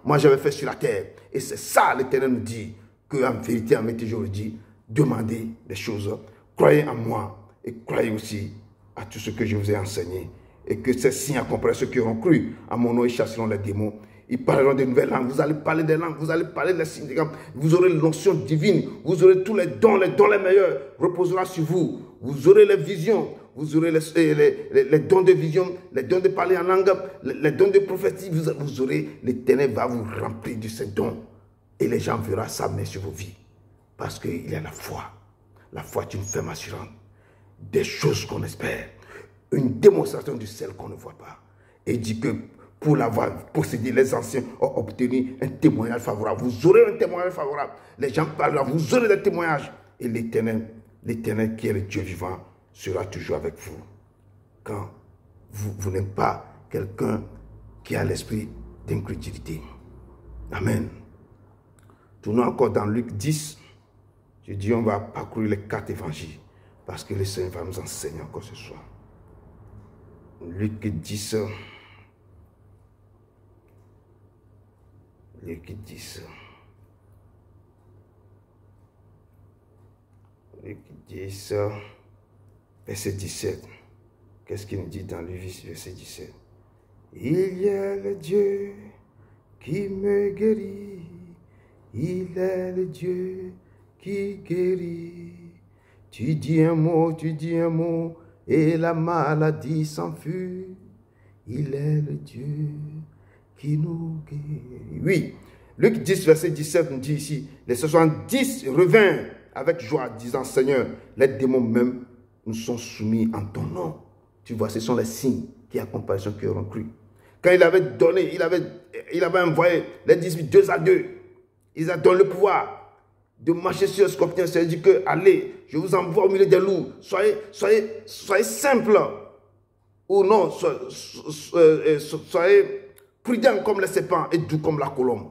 S1: moi j'avais fait sur la terre. Et c'est ça l'Éternel nous dit, qu'en vérité, je vous le dis, demandez des choses, croyez en moi et croyez aussi à tout ce que je vous ai enseigné. Et que ces signes accompagneront ceux qui auront cru. À mon nom, ils chasseront les démons. Ils parleront de nouvelles langues. Vous allez parler des langues. Vous allez parler des signes. Vous aurez l'onction divine. Vous aurez tous les dons les meilleurs reposeront sur vous. Vous aurez les visions. Vous aurez les dons de vision, les dons de parler en langue, les dons de prophétie. Vous aurez, l'Éternel va vous remplir de ces dons. Et les gens verront sa main sur vos vies. Parce qu'il y a la foi. La foi est une ferme assurance des choses qu'on espère. Une démonstration de celles qu'on ne voit pas. Et il dit que pour l'avoir possédé, les anciens ont obtenu un témoignage favorable. Vous aurez un témoignage favorable. Les gens parlent là, vous aurez des témoignages. Et l'Éternel qui est le Dieu vivant, sera toujours avec vous. Quand vous n'êtes pas quelqu'un qui a l'esprit d'incrédulité. Amen. Tournons encore dans Luc 10. Je dis on va parcourir les 4 évangiles. Parce que le Seigneur va nous enseigner encore ce soir. Luc 10. Luc 10. Luc 10. Verset 17. Qu'est-ce qu'il nous dit dans le verset 17? Il y a le Dieu qui me guérit. Il est le Dieu qui guérit. Tu dis un mot, et la maladie s'enfuit. Il est le Dieu qui nous guérit. Oui, Luc 10, verset 17 nous dit ici, les 70 revinrent avec joie, disant, Seigneur, les démons même nous sont soumis en ton nom. Tu vois, ce sont les signes qui accompagnent ceux qui auront cru. Quand il avait donné, il avait envoyé les 18 2 à 2. Il a donné le pouvoir de marcher sur le scorpion. C'est dit que, allez, je vous envoie au milieu des loups. Soyez simples. Ou non, soyez prudents comme les serpents et doux comme la colombe.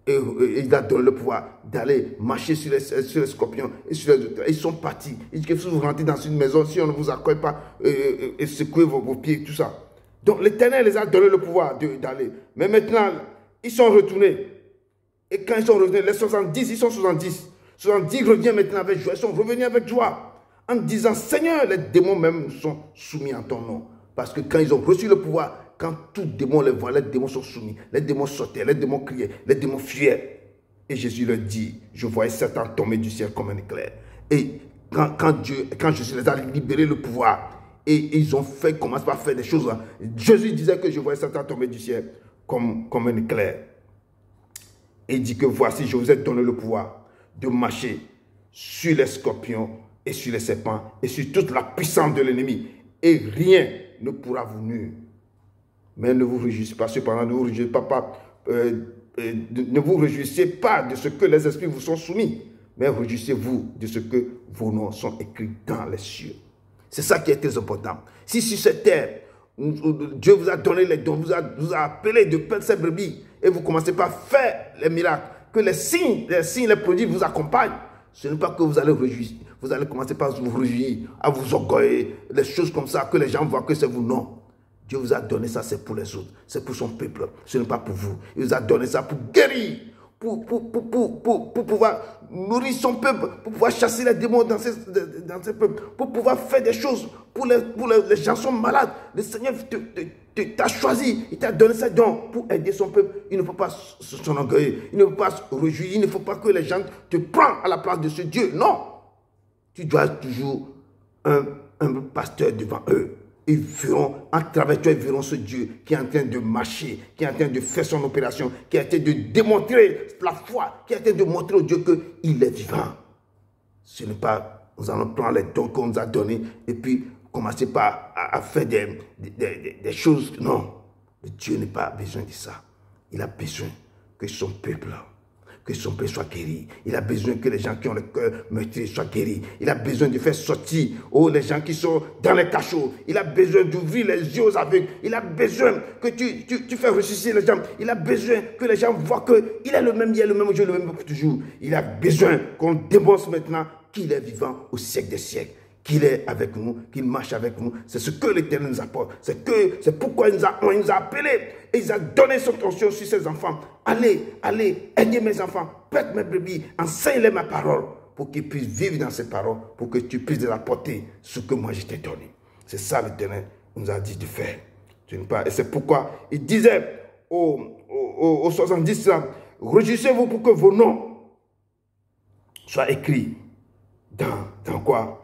S1: Et il a donné le pouvoir d'aller marcher sur les scorpions et sur les autres. Ils sont partis. Il dit que si vous rentrez dans une maison, si on ne vous accueille pas, et secouez vos pieds, tout ça. Donc l'Éternel les a donné le pouvoir d'aller. Mais maintenant, ils sont retournés. Et quand ils sont revenus, les 70, ils sont 70. 70 reviennent maintenant avec joie. Ils sont revenus avec joie. En disant, Seigneur, les démons même sont soumis en ton nom. Parce que quand ils ont reçu le pouvoir, quand tout démon les voit, les démons sont soumis. Les démons sautaient, les démons criaient, les démons fuyaient. Et Jésus leur dit, je voyais Satan tomber du ciel comme un éclair. Et quand Jésus les a libérés le pouvoir, et ils ont fait, commencent par faire des choses. Jésus disait que je voyais Satan tomber du ciel comme un éclair. Et il dit que voici, je vous ai donné le pouvoir de marcher sur les scorpions et sur les serpents et sur toute la puissance de l'ennemi. Et rien ne pourra vous nuire. Mais ne vous réjouissez pas, cependant, ne vous réjouissez pas de ce que les esprits vous sont soumis, mais réjouissez-vous de ce que vos noms sont écrits dans les cieux. C'est ça qui est très important. Si sur cette terre, Dieu vous a donné les dons, vous a appelé de perdre ses brebis, et vous commencez par faire les miracles, que les signes, les produits vous accompagnent, ce n'est pas que vous allez réjouir. Vous allez commencer par vous réjouir, à vous orgueiller, des choses comme ça, que les gens voient que c'est vous. Non. Dieu vous a donné ça, c'est pour les autres, c'est pour son peuple, ce n'est pas pour vous. Il vous a donné ça pour guérir, pour pouvoir nourrir son peuple, pour pouvoir chasser les démons dans ses peuples, pour pouvoir faire des choses pour les gens qui sont malades. Le Seigneur t'a choisi, il t'a donné ses dons pour aider son peuple. Il ne faut pas s'enorgueillir, il ne faut pas se réjouir, il ne faut pas que les gens te prennent à la place de ce Dieu. Non, tu dois être toujours un pasteur devant eux. Ils verront, à travers toi, ils verront ce Dieu qui est en train de marcher, qui est en train de faire son opération, qui est en train de démontrer la foi, qui est en train de montrer au Dieu qu'il est vivant. Ce n'est pas, nous allons prendre les dons qu'on nous a donnés et puis commencer par à faire des choses. Non, Dieu n'a pas besoin de ça. Il a besoin que son peuple soit guéri. Il a besoin que les gens qui ont le cœur meurtri soient guéris. Il a besoin de faire sortir les gens qui sont dans les cachots. Il a besoin d'ouvrir les yeux aux aveugles. Il a besoin que tu fais ressusciter les gens. Il a besoin que les gens voient qu'il est le même hier, le même jour, le même pour toujours. Il a besoin qu'on démontre maintenant qu'il est vivant au siècle des siècles. Qu'il est avec nous, qu'il marche avec nous. C'est ce que l'Éternel nous apporte. C'est pourquoi il nous a appelés. Et il a donné son attention sur ses enfants. Allez, aidez mes enfants, prête mes brebis, enseigne-les ma parole, pour qu'ils puissent vivre dans cette parole, pour que tu puisses leur apporter ce que moi je t'ai donné. C'est ça l'Éternel nous a dit de faire. Et c'est pourquoi il disait aux 70 là, réjouissez-vous pour que vos noms soient écrits dans quoi?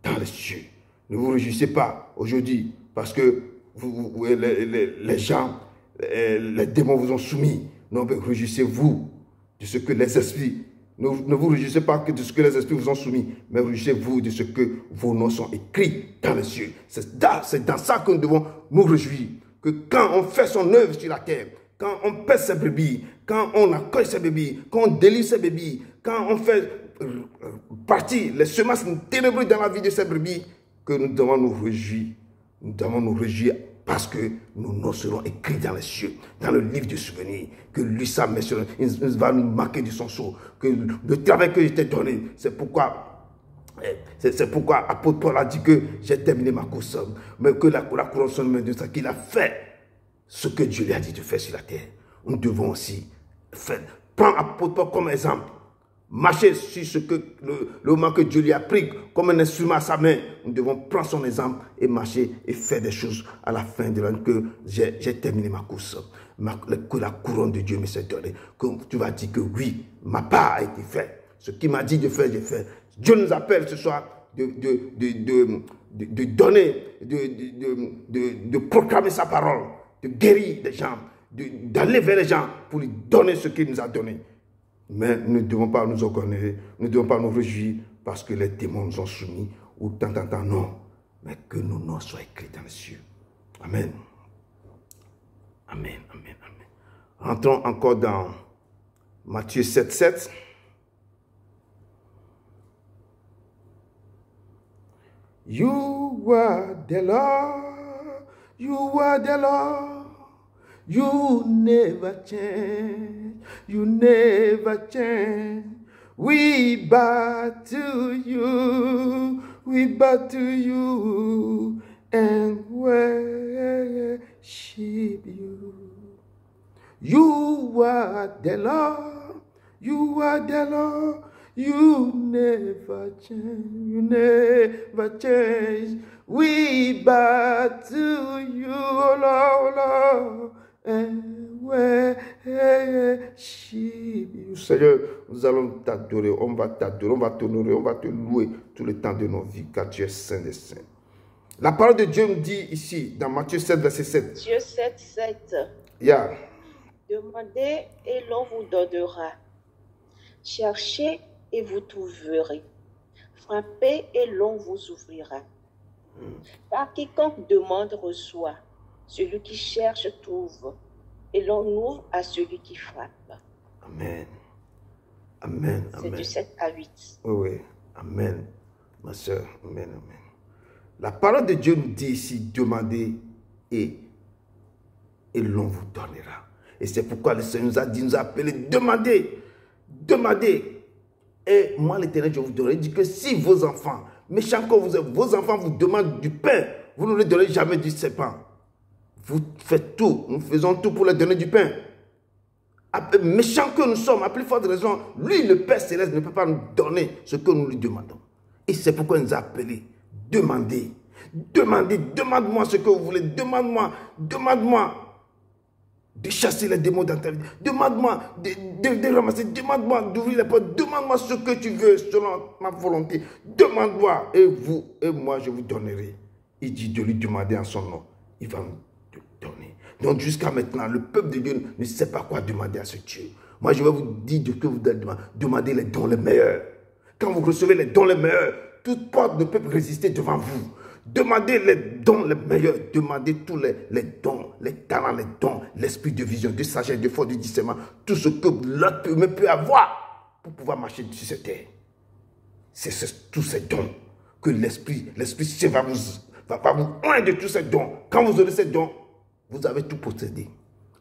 S1: Dans les cieux. Ne vous réjouissez pas aujourd'hui parce que les gens, les démons vous ont soumis. Non, mais réjouissez-vous de ce que les esprits, ne vous réjouissez pas que de ce que les esprits vous ont soumis, mais réjouissez-vous de ce que vos noms sont écrits dans les cieux. C'est dans ça que nous devons nous réjouir. Que quand on fait son œuvre sur la terre, quand on pèse ses brebis, quand on accueille ses brebis, quand on délivre ses brebis, quand on fait partir les semences ténébreuses dans la vie de ces brebis, que nous devons nous réjouir. Nous devons nous réjouir parce que nos noms seront écrits dans les cieux, dans le livre de souvenirs, que lui, ça met sur, il va nous marquer de son sceau, que le travail que je t'ai donné, c'est pourquoi apôtre Paul a dit que j'ai terminé ma course, mais que la couronne sur le de ça, qu'il a fait ce que Dieu lui a dit de faire sur la terre. Nous devons aussi faire, prendre apôtre Paul comme exemple. Marcher sur ce que le moment que Dieu lui a pris comme un instrument à sa main. Nous devons prendre son exemple et marcher et faire des choses à la fin de l'année que j'ai terminé ma course. Que la couronne de Dieu me s'est donnée. Que tu vas dire que oui, ma part a été faite. Ce qu'il m'a dit de faire, j'ai fait. Dieu nous appelle ce soir de donner, de proclamer sa parole, de guérir les gens, d'aller vers les gens pour lui donner ce qu'il nous a donné. Mais nous ne devons pas nous orgueillir, nous ne devons pas nous réjouir parce que les démons nous ont soumis ou tant, non. Mais que nos noms soient écrits dans les cieux. Amen. Amen, amen, amen. Rentrons encore dans Matthieu 7, 7. You are the Lord, you are the Lord, you never change, you never change. We bow to you, and worship you. You are the Lord, you are the Lord, you never change, you never change. We bow to you, Lord, Lord, and worship you. Seigneur, nous allons t'adorer, on va t'adorer, on va t'honorer, on va te louer tout le temps de nos vies, car tu es saint des saints. La parole de Dieu nous dit ici, dans Matthieu 7, verset 7.
S2: Matthieu 7, 7.
S1: Yeah.
S2: Demandez et l'on vous donnera. Cherchez et vous trouverez. Frappez et l'on vous ouvrira. Car quiconque demande reçoit. Celui qui cherche trouve. Et l'on ouvre à celui qui frappe.
S1: Amen. Amen.
S2: C'est du 7 à 8.
S1: Oui, oui. Amen. Ma soeur. Amen. Amen. La parole de Dieu nous dit ici, demandez et l'on vous donnera. Et c'est pourquoi le Seigneur nous a dit, nous a appelé, demandez, demandez. Et moi, l'Éternel, je vous donnerai. Il dit que si vos enfants, méchants comme vous êtes, vos enfants vous demandent du pain, vous ne leur donnerez jamais du serpent. Vous faites tout, nous faisons tout pour leur donner du pain. Méchants que nous sommes, à plus forte raison, lui, le Père Céleste, ne peut pas nous donner ce que nous lui demandons. Et c'est pourquoi il nous a appelés. Demandez, demandez, demande-moi ce que vous voulez, demande-moi, demande-moi de chasser les démons dans ta vie, demande-moi de ramasser, demande-moi d'ouvrir les portes, demande-moi ce que tu veux selon ma volonté, demande-moi et vous et moi je vous donnerai. Il dit de lui demander en son nom, il va nous donner. Donc jusqu'à maintenant, le peuple de Dieu ne sait pas quoi demander à ce Dieu. Moi je vais vous dire de que vous devez demander, demandez les dons les meilleurs. Quand vous recevez les dons les meilleurs, toute porte ne peut résister devant vous. Demandez les dons les meilleurs. Demandez tous les dons, les talents, les dons, l'esprit de vision, de sagesse, de force, de discernement. Tout ce que l'autre peut avoir pour pouvoir marcher sur cette terre. C'est tous ces dons que l'Esprit Saint va vous oindre de tous ces dons. Quand vous aurez ces dons, vous avez tout possédé.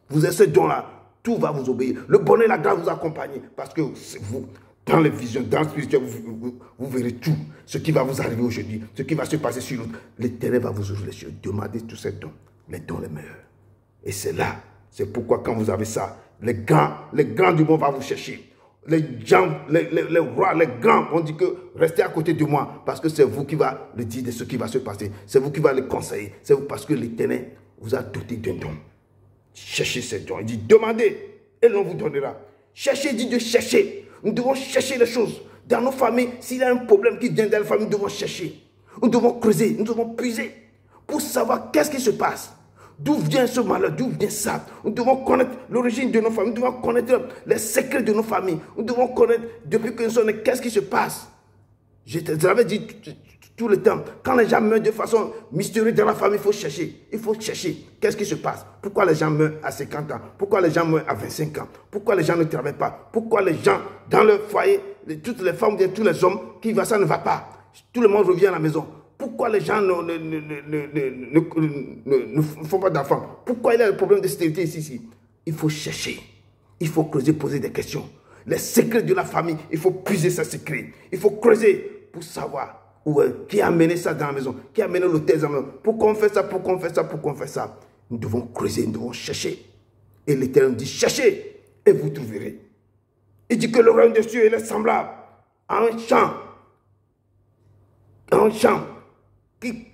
S1: Vous avez ces dons-là, tout va vous obéir. Le bonheur et la grâce vous accompagnent parce que c'est vous. Dans les visions, dans le spirituel, vous verrez tout. Ce qui va vous arriver aujourd'hui, ce qui va se passer sur l'autre. L'Éternel va vous ouvrir les yeux. Demandez tous ces dons les meilleurs. Et c'est là, c'est pourquoi quand vous avez ça, les grands du monde vont vous chercher. Les gens, les rois, les grands vont dire que restez à côté de moi parce que c'est vous qui va le dire de ce qui va se passer. C'est vous qui va le conseiller. C'est vous parce que l'Éternel vous a doté d'un don. Cherchez ces dons. Il dit demandez et l'on vous donnera. Cherchez, il dit de chercher. Nous devons chercher les choses. Dans nos familles, s'il y a un problème qui vient dans la famille, nous devons chercher. Nous devons creuser, nous devons puiser pour savoir qu'est-ce qui se passe. D'où vient ce malheur, d'où vient ça. Nous devons connaître l'origine de nos familles, nous devons connaître les secrets de nos familles. Nous devons connaître depuis que nous sommes nés, qu'est-ce qui se passe. Je l'avais dit tout le temps, quand les gens meurent de façon mystérieuse dans la famille, il faut chercher. Il faut chercher. Qu'est-ce qui se passe? Pourquoi les gens meurent à 50 ans? Pourquoi les gens meurent à 25 ans? Pourquoi les gens ne travaillent pas? Pourquoi les gens, dans leur foyer, toutes les femmes, tous les hommes, qui va ça ne va pas? Tout le monde revient à la maison. Pourquoi les gens ne font pas d'enfants? Pourquoi il y a le problème de stérilité ici? Il faut chercher. Il faut creuser, poser des questions. Les secrets de la famille, il faut puiser ces secrets. Il faut creuser pour savoir qui a amené ça dans la maison, qui a amené l'hôtel dans la maison. Pourquoi on fait ça, pourquoi on fait ça, pourquoi on fait ça? Nous devons creuser, nous devons chercher. Et l'Éternel dit, cherchez et vous trouverez. Il dit que le royaume des cieux est semblable à un champ. Un champ.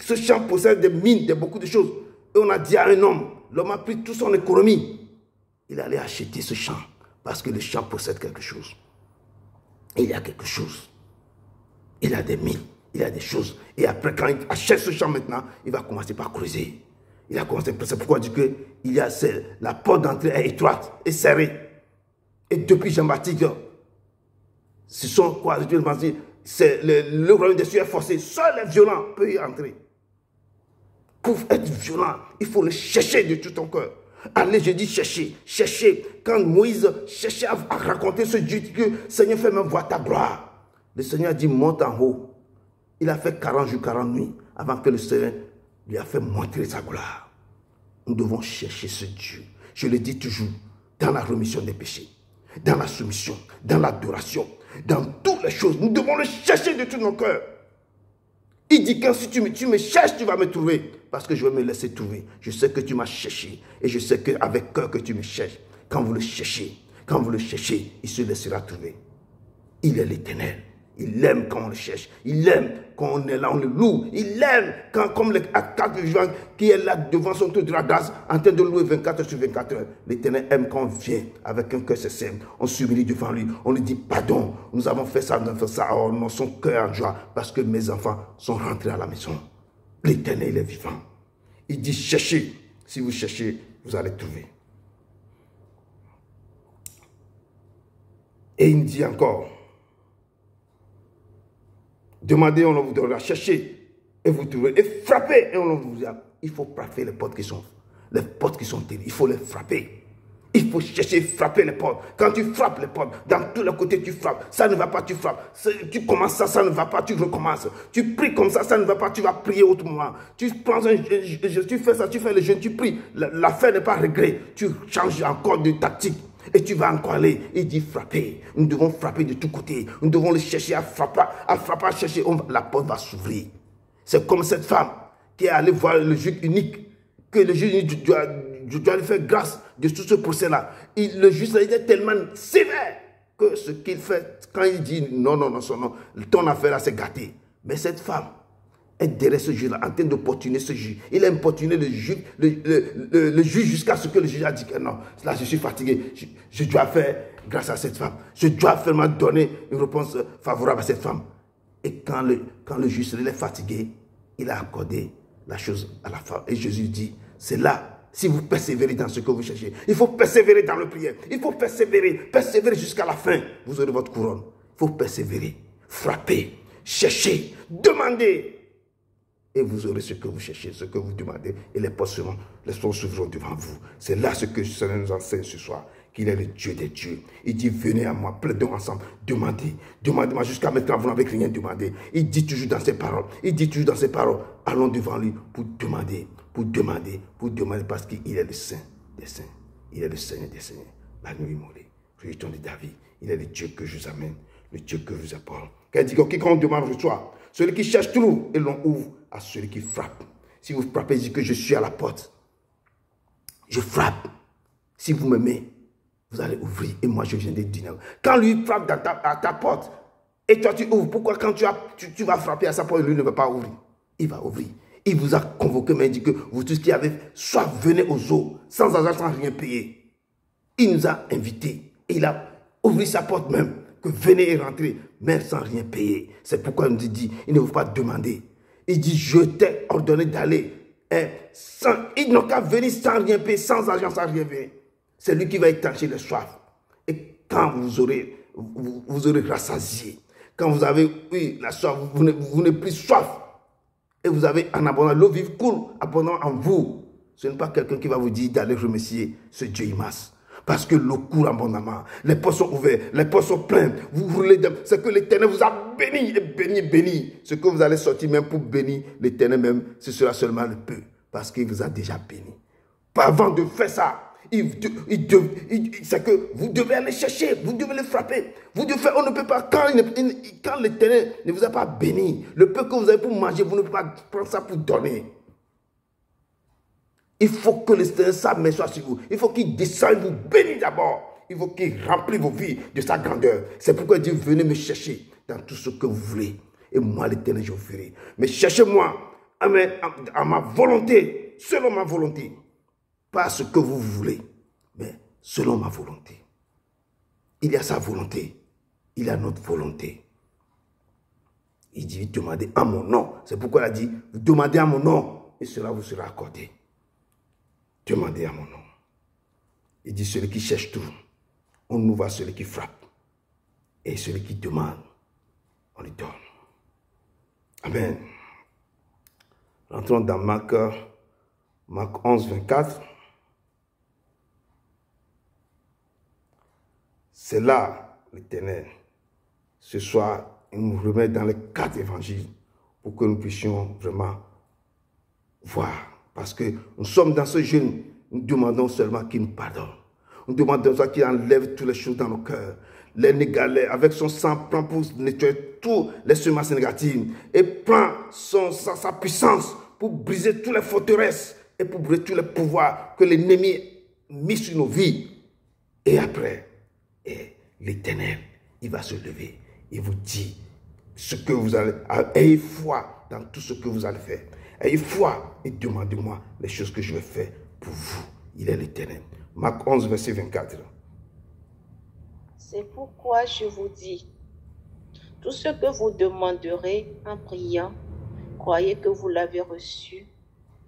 S1: Ce champ possède des mines, beaucoup de choses. Et on a dit à un homme, l'homme a pris toute son économie. Il allait acheter ce champ parce que le champ possède quelque chose. Il y a quelque chose. Il a des mines. Il y a des choses. Et après, quand il achète ce champ maintenant, il va commencer par creuser. Il a commencé, c'est pourquoi il dit que la porte d'entrée est étroite et serrée. Et depuis Jean-Baptiste, Ce sont quoi? C'est le royaume des cieux est forcé. Seuls les violents peuvent y entrer. Pour être violent, il faut le chercher de tout ton cœur. Allez, je dis chercher, chercher. Quand Moïse cherchait à raconter ce Dieu, que Seigneur, fais-moi voir ta gloire. Le Seigneur a dit, monte en haut. Il a fait 40 jours, 40 nuits, avant que le Seigneur lui a fait montrer sa gloire. Nous devons chercher ce Dieu. Je le dis toujours, dans la remission des péchés, dans la soumission, dans l'adoration, dans toutes les choses. Nous devons le chercher de tout nos cœurs. Il dit, quand si tu me cherches, tu vas me trouver. Parce que je vais me laisser trouver. Je sais que tu m'as cherché. Et je sais qu'avec cœur que tu me cherches. Quand vous le cherchez, il se laissera trouver. Il est l'Éternel. Il aime quand on le cherche. Il aime quand on est là, on le loue. Il aime quand, comme les quatre vivants qui est là devant son trône de la grâce, en train de louer 24 sur 24 heures. L'Éternel aime quand on vient avec un cœur sincère. On s'humilie devant lui. On lui dit pardon. Nous avons fait ça, nous avons fait ça. Oh non, son cœur en joie. Parce que mes enfants sont rentrés à la maison. L'Éternel, il est vivant. Il dit cherchez. Si vous cherchez, vous allez trouver. Et il dit encore, demandez, on vous donnera, cherchez et vous trouverez. Et frappez et on vous dira. Il faut frapper les portes qui sont terribles. Il faut les frapper. Il faut chercher, frapper les portes. Quand tu frappes les portes, dans tous les côtés tu frappes. Ça ne va pas, tu frappes. Tu commences ça, ça ne va pas, tu recommences. Tu pries comme ça ne va pas, tu vas prier autrement. Tu fais ça, tu fais le jeûne, tu pries. L'affaire n'est pas réglée. Tu changes encore de tactique. Et tu vas encore aller. Il dit frapper. Nous devons frapper de tous côtés. Nous devons le chercher, à frapper, à chercher. La porte va s'ouvrir. C'est comme cette femme qui est allée voir le juge unique. Que le juge unique doit lui faire grâce de tout ce procès-là. Le juge était tellement sévère que ce qu'il fait, quand il dit non, ton affaire là c'est gâté. Mais cette femme est derrière ce juge-là, en train d'opportuner ce juge. Il a importuné le juge jusqu'à ce que le juge a dit que non, là je suis fatigué, je dois faire grâce à cette femme. Je dois vraiment donner une réponse favorable à cette femme. Et quand le juge est fatigué, il a accordé la chose à la femme. Et Jésus dit, c'est là. Si vous persévérez dans ce que vous cherchez, il faut persévérer dans le prière. Il faut persévérer jusqu'à la fin. Vous aurez votre couronne. Il faut persévérer, frapper, chercher, demander. Et vous aurez ce que vous cherchez, ce que vous demandez. Et les portes s'ouvriront devant vous. C'est là ce que le Seigneur nous enseigne ce soir. Qu'il est le Dieu des dieux. Il dit, venez à moi, plaidons ensemble, demandez. Demandez-moi jusqu'à maintenant, vous n'avez rien demandé. Il dit toujours dans ses paroles. Allons devant lui pour demander. Parce qu'il est le Saint des Saints. Il est le Seigneur des Seigneurs. La nuit mourée. Réjouissons de David. Il est le Dieu que je vous amène. Le Dieu que je vous apporte. Car il dit que quiconque demande reçoit. Celui qui cherche trouve et l'on ouvre à celui qui frappe. Si vous frappez, il dit que je suis à la porte. Je frappe. Si vous m'aimez, vous allez ouvrir. Et moi, je viens de dire. Quand lui frappe à ta porte, et toi tu ouvres, pourquoi quand tu vas frapper à sa porte, lui ne va pas ouvrir? Il va ouvrir. Il vous a convoqué, mais il dit que vous tous qui avez soif, venez aux eaux, sans argent, sans rien payer. Il nous a invités. Et il a ouvert sa porte même, que venez et rentrez, même sans rien payer. C'est pourquoi il nous dit, il ne faut pas demander. Il dit, je t'ai ordonné d'aller. Ils n'ont qu'à venir sans rien payer, sans argent, sans rien payer. C'est lui qui va étancher les soifs. Et quand vous aurez rassasié, quand vous avez eu la soif, vous n'avez plus soif. Et vous avez en abondance, l'eau vive coule abondamment en vous. Ce n'est pas quelqu'un qui va vous dire d'aller remercier ce Dieu immense. Parce que l'eau coule abondamment. Les portes sont ouvertes, les portes sont pleines. Vous roulez, c'est que l'Éternel vous a béni et béni. Ce que vous allez sortir même pour bénir l'Éternel même, ce sera seulement le peu. Parce qu'il vous a déjà béni. Pas avant de faire ça. C'est que vous devez aller chercher, vous devez le frapper. Vous devez faire, on ne peut pas, quand l'Éternel ne vous a pas béni, le peu que vous avez pour manger, vous ne pouvez pas prendre ça pour donner. Il faut que l'Éternel sa soit sur vous. Il faut qu'il descende vous bénir d'abord. Il faut qu'il remplisse vos vies de sa grandeur. C'est pourquoi il dit, venez me chercher dans tout ce que vous voulez. Et moi, l'Éternel, je vous ferai. Mais cherchez-moi à ma volonté, selon ma volonté. Pas ce que vous voulez, mais selon ma volonté. Il y a sa volonté, il y a notre volonté. Il dit, demandez à mon nom. C'est pourquoi il a dit, demandez à mon nom, et cela vous sera accordé. Demandez à mon nom. Il dit, celui qui cherche tout, on ouvre à celui qui frappe. Et celui qui demande, on lui donne. Amen. Rentrons dans Marc 11, 24. C'est là, l'Éternel, ce soir, il nous remet dans les 4 évangiles pour que nous puissions vraiment voir. Parce que nous sommes dans ce jeûne, nous demandons seulement qu'il nous pardonne. Nous demandons qu'il enlève toutes les choses dans nos cœurs. Les négalais, avec son sang, prend pour nettoyer tous les semences négatives et prend sa puissance pour briser toutes les forteresses et pour briser tous les pouvoirs que l'ennemi a mis sur nos vies. Et après, l'Éternel, il va se lever. Il vous dit ce que vous allez... Ayez foi dans tout ce que vous allez faire. Ayez foi et demandez-moi les choses que je vais faire pour vous. Il est l'Éternel. Marc 11, verset 24.
S2: C'est pourquoi je vous dis, tout ce que vous demanderez en priant, croyez que vous l'avez reçu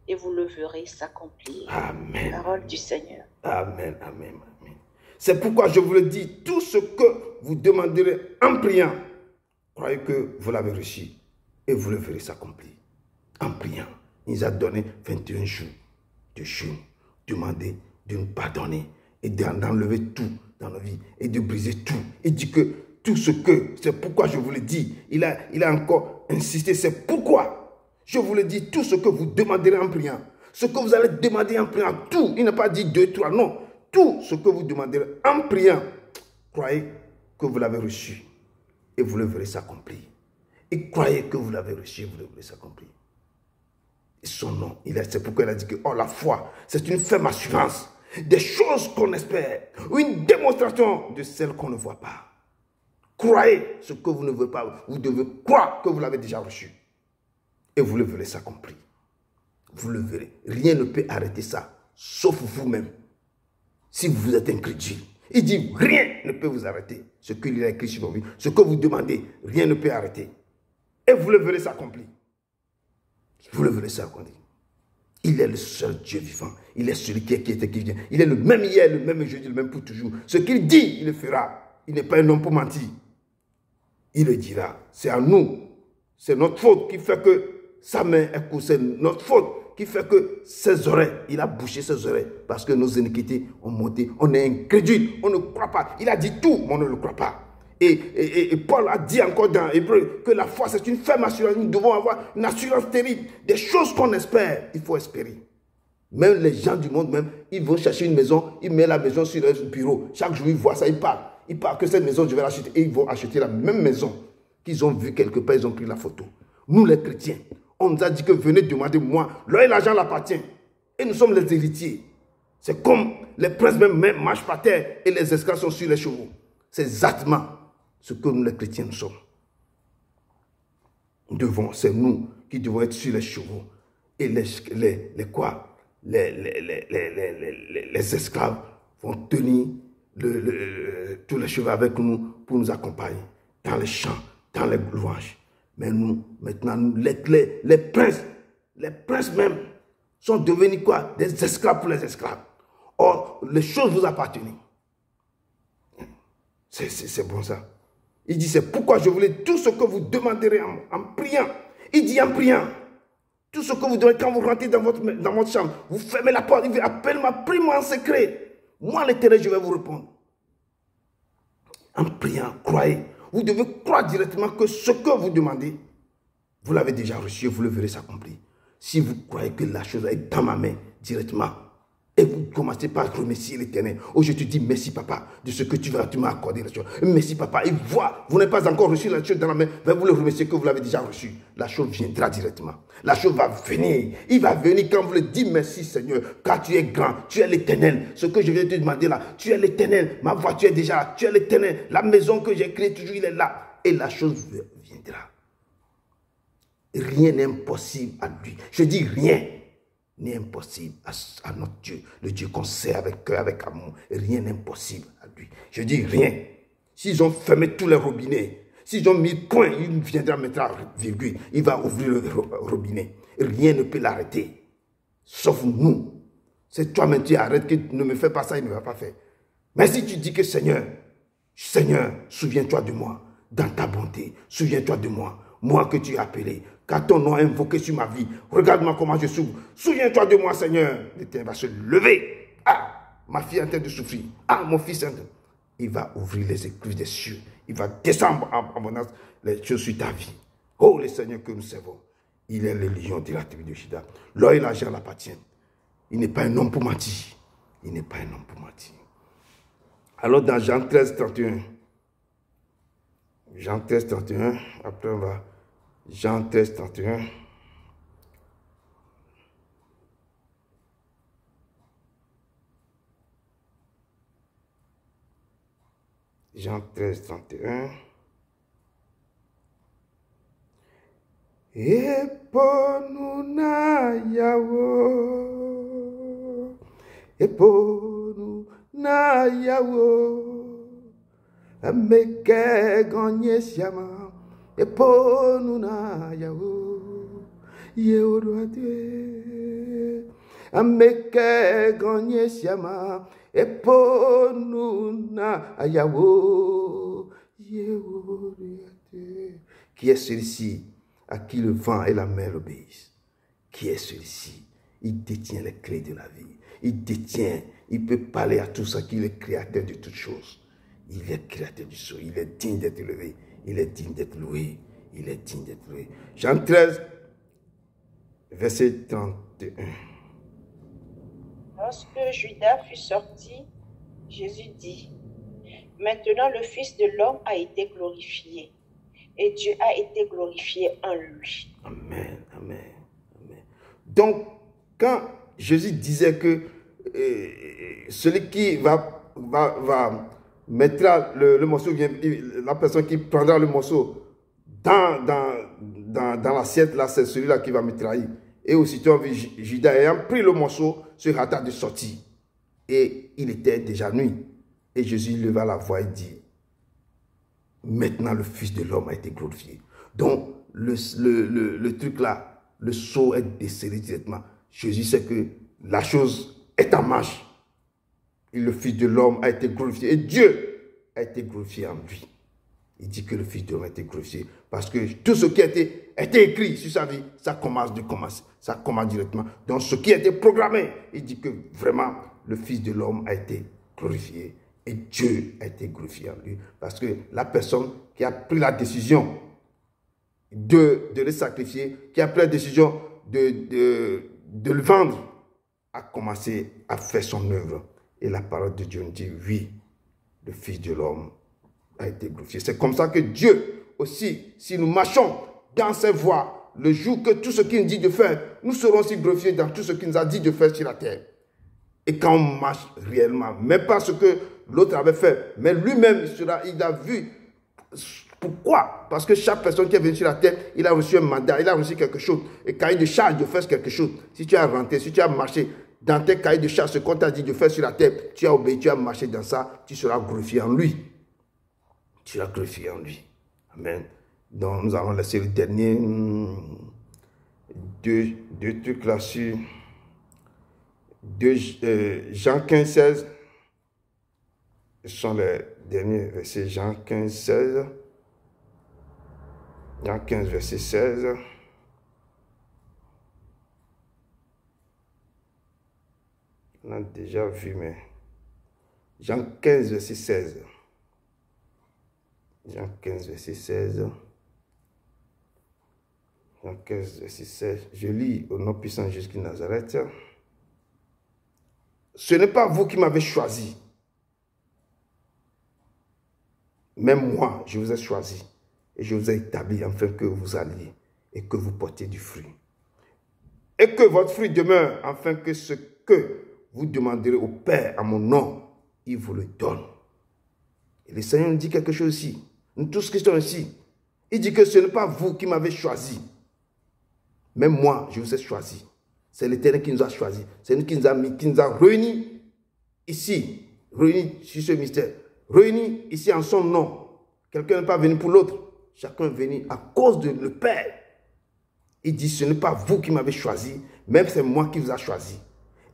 S2: et vous le verrez s'accomplir.
S1: Amen.
S2: Parole du Seigneur.
S1: Amen, amen, amen. C'est pourquoi je vous le dis, tout ce que vous demanderez en priant, croyez que vous l'avez reçu et vous le verrez s'accomplir. En priant, il nous a donné 21 jours de jeûne, demander de nous pardonner et d'enlever tout dans nos vies et de briser tout. Il dit que tout ce que, c'est pourquoi je vous le dis, il a encore insisté, c'est pourquoi je vous le dis, tout ce que vous demanderez en priant, ce que vous allez demander en priant, tout, il n'a pas dit 2, 3, non, tout ce que vous demanderez en priant, croyez que vous l'avez reçu et vous le verrez s'accomplir. Et croyez que vous l'avez reçu et vous le verrez s'accomplir. Et son nom, c'est pourquoi il a dit que la foi, c'est une ferme assurance des choses qu'on espère, ou une démonstration de celles qu'on ne voit pas. Croyez ce que vous ne voyez pas, vous devez croire que vous l'avez déjà reçu. Et vous le verrez s'accomplir. Vous le verrez. Rien ne peut arrêter ça, sauf vous-même. Si vous êtes incrédule, il dit rien ne peut vous arrêter. Ce qu'il a écrit sur vos vies, ce que vous demandez, rien ne peut arrêter. Et vous le verrez s'accomplir. Vous le verrez s'accomplir. Il est le seul Dieu vivant. Il est celui qui était, qui vient. Il est le même hier, le même aujourd'hui, le même pour toujours. Ce qu'il dit, il le fera. Il n'est pas un homme pour mentir. Il le dira. C'est à nous. C'est notre faute qui fait que sa main est courte. C'est notre faute qui fait que ses oreilles, il a bouché ses oreilles. Parce que nos iniquités ont monté. On est incrédule. On ne croit pas. Il a dit tout, mais on ne le croit pas. Et Paul a dit encore dans Hébreu que la foi c'est une ferme assurance. Nous devons avoir une assurance terrible. Des choses qu'on espère, il faut espérer. Même les gens du monde, même, ils vont chercher une maison, ils mettent la maison sur leur bureau. Chaque jour, ils voient ça, ils parlent. Ils parlent que cette maison, je vais l'acheter. Et ils vont acheter la même maison qu'ils ont vue quelque part, ils ont pris la photo. Nous les chrétiens, on nous a dit que venez demander moi. L'or et l'argent l'appartient. Et nous sommes les héritiers. C'est comme les princes même marchent par terre et les esclaves sont sur les chevaux. C'est exactement ce que nous les chrétiens nous sommes. C'est nous qui devons être sur les chevaux. Et les esclaves vont tenir tous les chevaux avec nous pour nous accompagner dans les chants, dans les louanges. Mais nous, maintenant, les princes même sont devenus quoi? Des esclaves pour les esclaves. Or, les choses vous appartiennent. C'est bon ça. Il dit, c'est pourquoi je voulais tout ce que vous demanderez en priant. Il dit en priant. Tout ce que vous demandez quand vous rentrez dans votre chambre, vous fermez la porte, il dit, appelle-moi, prie-moi en secret. Moi, l'Éternel, je vais vous répondre. En priant, croyez. Vous devez croire directement que ce que vous demandez, vous l'avez déjà reçu et vous le verrez s'accomplir. Si vous croyez que la chose est dans ma main directement, et vous commencez par remercier l'Éternel. Oh, je te dis merci, papa, de ce que tu m'as accordé. Merci, papa. Et voit, vous n'avez pas encore reçu la chose dans la main. Vous le remercier que vous l'avez déjà reçu. La chose viendra directement. La chose va venir. Il va venir quand vous le dites merci, Seigneur, car tu es grand. Tu es l'Éternel. Ce que je viens de te demander là, tu es l'Éternel. Ma voiture est déjà là. Tu es l'Éternel. La maison que j'ai créée toujours, il est là. Et la chose viendra. Rien n'est impossible à lui. Je dis rien n'est impossible à notre Dieu, le Dieu qu'on sait avec cœur, avec amour. Rien n'est impossible à lui. Je dis rien. S'ils ont fermé tous les robinets, s'ils ont mis point, il viendra mettre la virgule, il va ouvrir le robinet. Rien ne peut l'arrêter, sauf nous. C'est toi-même, tu arrêtes, que ne me fais pas ça, il ne va pas faire. Mais si tu dis que Seigneur, Seigneur, souviens-toi de moi dans ta bonté. Souviens-toi de moi, moi que tu as appelé, car ton nom est invoqué sur ma vie. Regarde-moi comment je souffre. Souviens-toi de moi, Seigneur. L'Éternel va se lever. Ah, ma fille est en train de souffrir. Ah, mon fils est en train. Il va ouvrir les écluses des cieux. Il va descendre en abondance les choses sur ta vie. Oh, le Seigneur que nous servons, il est le lion de la tribu de Juda. L'or et l'argent l'appartiennent. Il n'est pas un homme pour mentir. Il n'est pas un homme pour mentir. Alors dans Jean 13, 31, Jean 13, 31, après on va, Jean 13, 31. Jean 13, 31. Eponu na yawo, ameke ganye siama, eponu na yawo, yeoruate, ameke ganye siama, eponu na yawo, yeoruate. Qui est celui-ci à qui le vent et la mer obéissent? Qui est celui-ci? Il détient les clés de la vie. Il détient, il peut parler à tout ça, qu'il est créateur de toutes choses. Il est créateur du sol, il est digne d'être élevé, il est digne d'être loué, il est digne d'être loué. Jean 13, verset 31.
S2: Lorsque Judas fut sorti, Jésus dit, « Maintenant le Fils de l'homme a été glorifié, et Dieu a été glorifié en lui. »
S1: Amen, amen, amen. Donc, quand Jésus disait que celui qui va mettra le morceau, la personne qui prendra le morceau dans l'assiette, là, c'est celui-là qui va me trahir. Et aussitôt, Judas ayant pris le morceau, se hâta de sortir. Et il était déjà nuit. Et Jésus leva la voix et dit, maintenant le Fils de l'homme a été glorifié. Donc, le truc là, le sceau est desserré directement. Jésus sait que la chose est en marche. Et le Fils de l'homme a été glorifié. Et Dieu a été glorifié en lui. Il dit que le Fils de l'homme a été glorifié. Parce que tout ce qui a été écrit sur sa vie, ça commence directement. Donc ce qui a été programmé, il dit que vraiment le Fils de l'homme a été glorifié. Et Dieu a été glorifié en lui. Parce que la personne qui a pris la décision de le sacrifier, qui a pris la décision de le vendre, a commencé à faire son œuvre. Et la parole de Dieu nous dit, oui, le Fils de l'homme a été glorifié. C'est comme ça que Dieu aussi, si nous marchons dans ses voies, le jour que tout ce qu'il nous dit de faire, nous serons aussi glorifiés dans tout ce qu'il nous a dit de faire sur la terre. Et quand on marche réellement, même pas ce que l'autre avait fait, mais lui-même, il a vu. Pourquoi? Parce que chaque personne qui est venue sur la terre, il a reçu un mandat, il a reçu quelque chose. Et cahier de charge de faire quelque chose. Si tu as rentré, si tu as marché dans tes cahiers de charge, ce qu'on t'a dit de faire sur la terre, tu as obéi, tu as marché dans ça, tu seras glorifié en lui. Tu seras glorifié en lui. Amen. Donc nous allons laisser le dernier deux trucs là-dessus. Jean 15, 16. Ce sont les derniers versets. Jean 15, 16. Jean 15, verset 16. On a déjà vu, mais... Jean 15, verset 16. Jean 15, verset 16. Jean 15, verset 16. Je lis au nom puissant de Jésus de Nazareth. Ce n'est pas vous qui m'avez choisi. Même moi, je vous ai choisi. Et je vous ai établi afin que vous alliez et que vous portiez du fruit. Et que votre fruit demeure afin que ce que vous demanderez au Père en mon nom, il vous le donne. Et le Seigneur nous dit quelque chose ici. Nous tous qui sommes ici. Il dit que ce n'est pas vous qui m'avez choisi. Même moi, je vous ai choisi. C'est l'Éternel qui nous a choisis. C'est nous qui nous a mis, qui nous a réunis ici. Réunis sur ce mystère. Réunis ici en son nom. Quelqu'un n'est pas venu pour l'autre. Chacun est venu à cause de le Père. Il dit, ce n'est pas vous qui m'avez choisi, même c'est moi qui vous a choisi.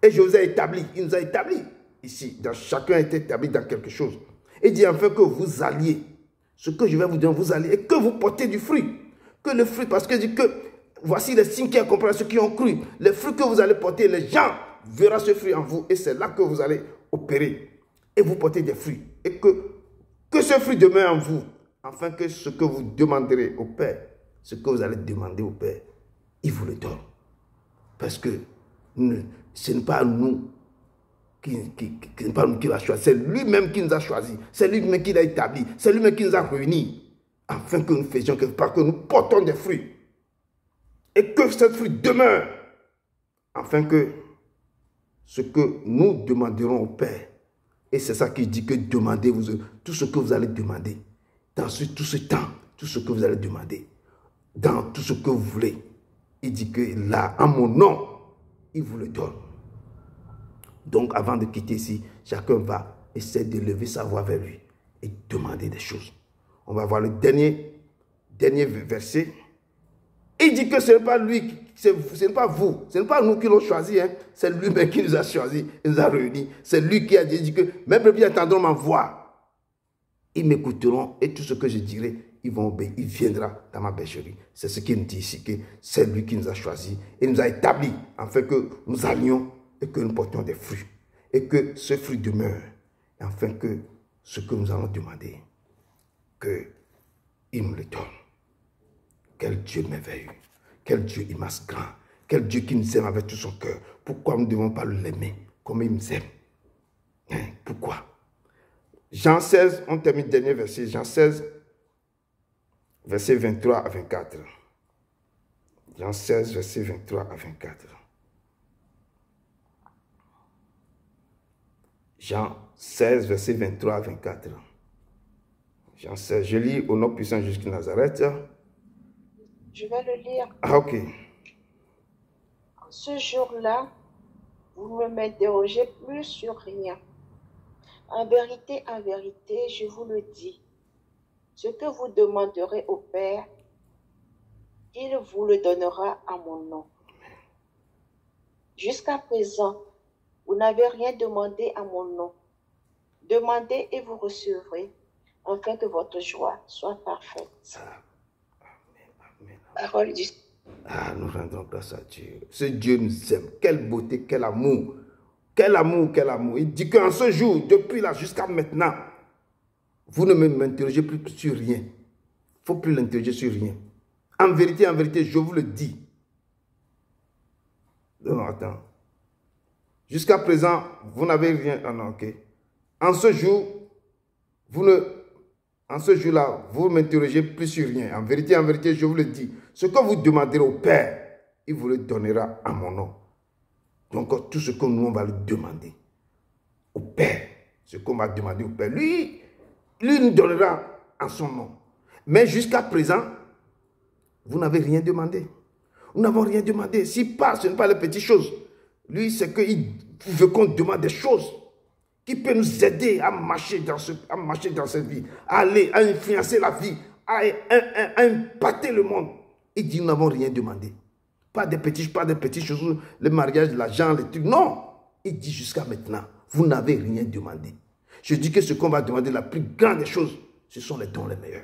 S1: Et je vous ai établi. Il nous a établi ici. Chacun a été établi dans quelque chose. Il dit enfin que vous alliez. Ce que je vais vous dire, vous alliez et que vous portez du fruit. Que le fruit, parce que dit que voici les signes qui accompagnent ceux qui ont cru. Les fruits que vous allez porter, les gens verront ce fruit en vous et c'est là que vous allez opérer. Et vous portez des fruits. Et que ce fruit demeure en vous, afin que ce que vous demanderez au Père, ce que vous allez demander au Père, il vous le donne. Parce que ce n'est pas nous qui l'a choisi, c'est lui-même qui nous a choisis, c'est lui-même qui l'a établi, c'est lui-même qui nous a réunis, afin que nous faisions quelque part, que nous portons des fruits. Et que ce fruit demeure, afin que ce que nous demanderons au Père, et c'est ça qui dit que demandez-vous tout ce que vous allez demander, dans tout ce temps, tout ce que vous allez demander, dans tout ce que vous voulez, il dit que là, en mon nom, il vous le donne. Donc, avant de quitter ici, chacun va essayer de lever sa voix vers lui et demander des choses. On va voir le dernier verset. Il dit que ce n'est pas lui, ce n'est pas vous, ce n'est pas nous qui l'ont choisi, hein. C'est lui-même qui nous a choisis, il nous a réunis. C'est lui qui a dit que mes brebis entendront ma voix. Ils m'écouteront et tout ce que je dirai, ils vont obéir. Il viendra dans ma bergerie. C'est ce qu'il nous dit ici, que c'est lui qui nous a choisis et nous a établis afin que nous allions et que nous portions des fruits. Et que ce fruit demeure. Afin que ce que nous allons demander, qu'il nous le donne. Quel Dieu merveilleux. Quel Dieu immense grand. Quel Dieu qui nous aime avec tout son cœur. Pourquoi nous ne devons pas l'aimer comme il nous aime? Hein? Pourquoi? Jean 16, on termine le dernier verset. Jean 16, verset 23 à 24. Jean 16, verset 23 à 24. Jean 16, verset 23 à 24. Jean 16, je lis au nom puissant jusqu'à Nazareth.
S2: Je vais le lire.
S1: Ah, ok.
S2: Ce jour-là, vous ne m'interrogez plus sur rien. En vérité, je vous le dis. Ce que vous demanderez au Père, il vous le donnera à mon nom. Jusqu'à présent, vous n'avez rien demandé à mon nom. Demandez et vous recevrez, afin que votre joie soit parfaite.
S1: Amen.
S2: Parole du Seigneur.
S1: Ah, nous rendons grâce à Dieu. Ce Dieu nous aime. Quelle beauté, quel amour. Quel amour, quel amour. Il dit qu'en ce jour, depuis là jusqu'à maintenant, vous ne m'interrogez plus sur rien. Il ne faut plus l'interroger sur rien. En vérité, je vous le dis. Non, attends. Jusqu'à présent, vous n'avez rien. Ah non, ok. En ce jour, en ce jour-là, vous ne m'interrogez plus sur rien. En vérité, je vous le dis. Ce que vous demanderez au Père, il vous le donnera à mon nom. Donc, tout ce que nous, on va le demander au Père, ce qu'on va demander au Père, lui nous donnera en son nom. Mais jusqu'à présent, vous n'avez rien demandé. Nous n'avons rien demandé. S'il parle, ce n'est pas les petites choses. Lui, c'est qu'il veut qu'on demande des choses qui peuvent nous aider à marcher dans cette vie, à influencer la vie, à impacter le monde. Il dit, nous n'avons rien demandé. Pas des petites choses, le mariage, l'argent, les trucs. Non. Il dit jusqu'à maintenant, vous n'avez rien demandé. Je dis que ce qu'on va demander, la plus grande des choses, ce sont les dons les meilleurs.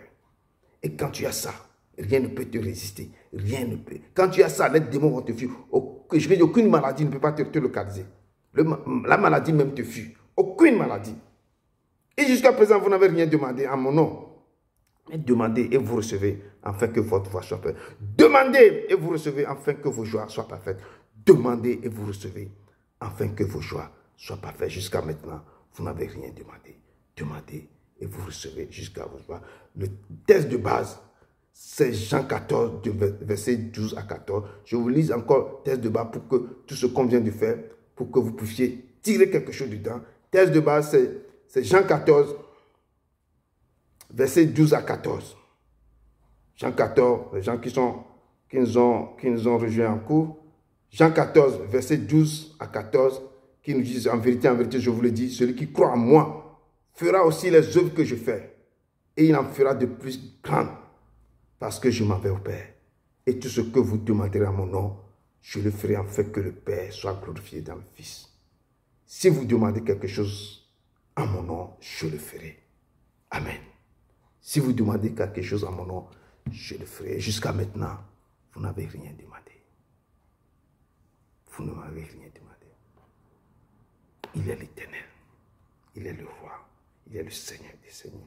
S1: Et quand tu as ça, rien ne peut te résister. Rien ne peut. Quand tu as ça, les démons vont te fuir. Je vais dire, aucune maladie ne peut pas te localiser. La maladie même te fuit. Aucune maladie. Et jusqu'à présent, vous n'avez rien demandé à mon nom. Mais demandez et vous recevez afin que votre voix soit parfaite. Demandez et vous recevez afin que vos joies soient parfaites. Demandez et vous recevez afin que vos joies soient parfaites. Jusqu'à maintenant, vous n'avez rien demandé. Demandez et vous recevez jusqu'à vos joies. Le texte de base, c'est Jean 14, verset 12 à 14. Je vous lis encore le texte de base pour que tout ce qu'on vient de faire, pour que vous puissiez tirer quelque chose dedans. Le texte de base, c'est Jean 14, verset 12 à 14. Jean 14, les gens qui nous ont rejoints en cours. Jean 14, verset 12 à 14, qui nous disent, en vérité, je vous le dis, celui qui croit en moi fera aussi les œuvres que je fais. Et il en fera de plus grandes, parce que je m'en vais au Père. Et tout ce que vous demanderez à mon nom, je le ferai afin que le Père soit glorifié dans le Fils. Si vous demandez quelque chose à mon nom, je le ferai. Amen. Si vous demandez quelque chose en mon nom, je le ferai. Jusqu'à maintenant, vous n'avez rien demandé. Vous ne m'avez rien demandé. Il est l'Éternel. Il est le roi. Il est le Seigneur des Seigneurs.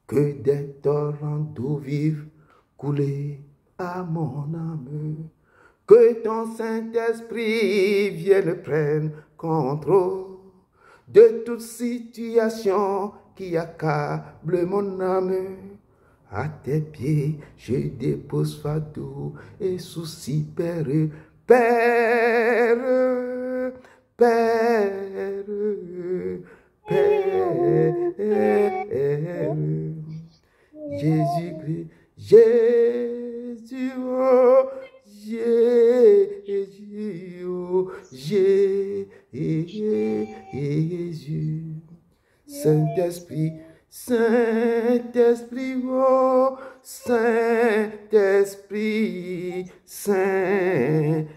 S1: Que des torrents d'eau vive coulent à mon âme. Que ton Saint-Esprit vienne prendre contrôle de toute situation qui accable mon âme. À tes pieds, je dépose fardeau et soucis, Père, Père, Père, Père. Jésus-Christ, Jésus, oh, Jésus, oh, Jésus. Saint-Esprit, Saint-Esprit, oh, Saint-Esprit, Saint-Esprit.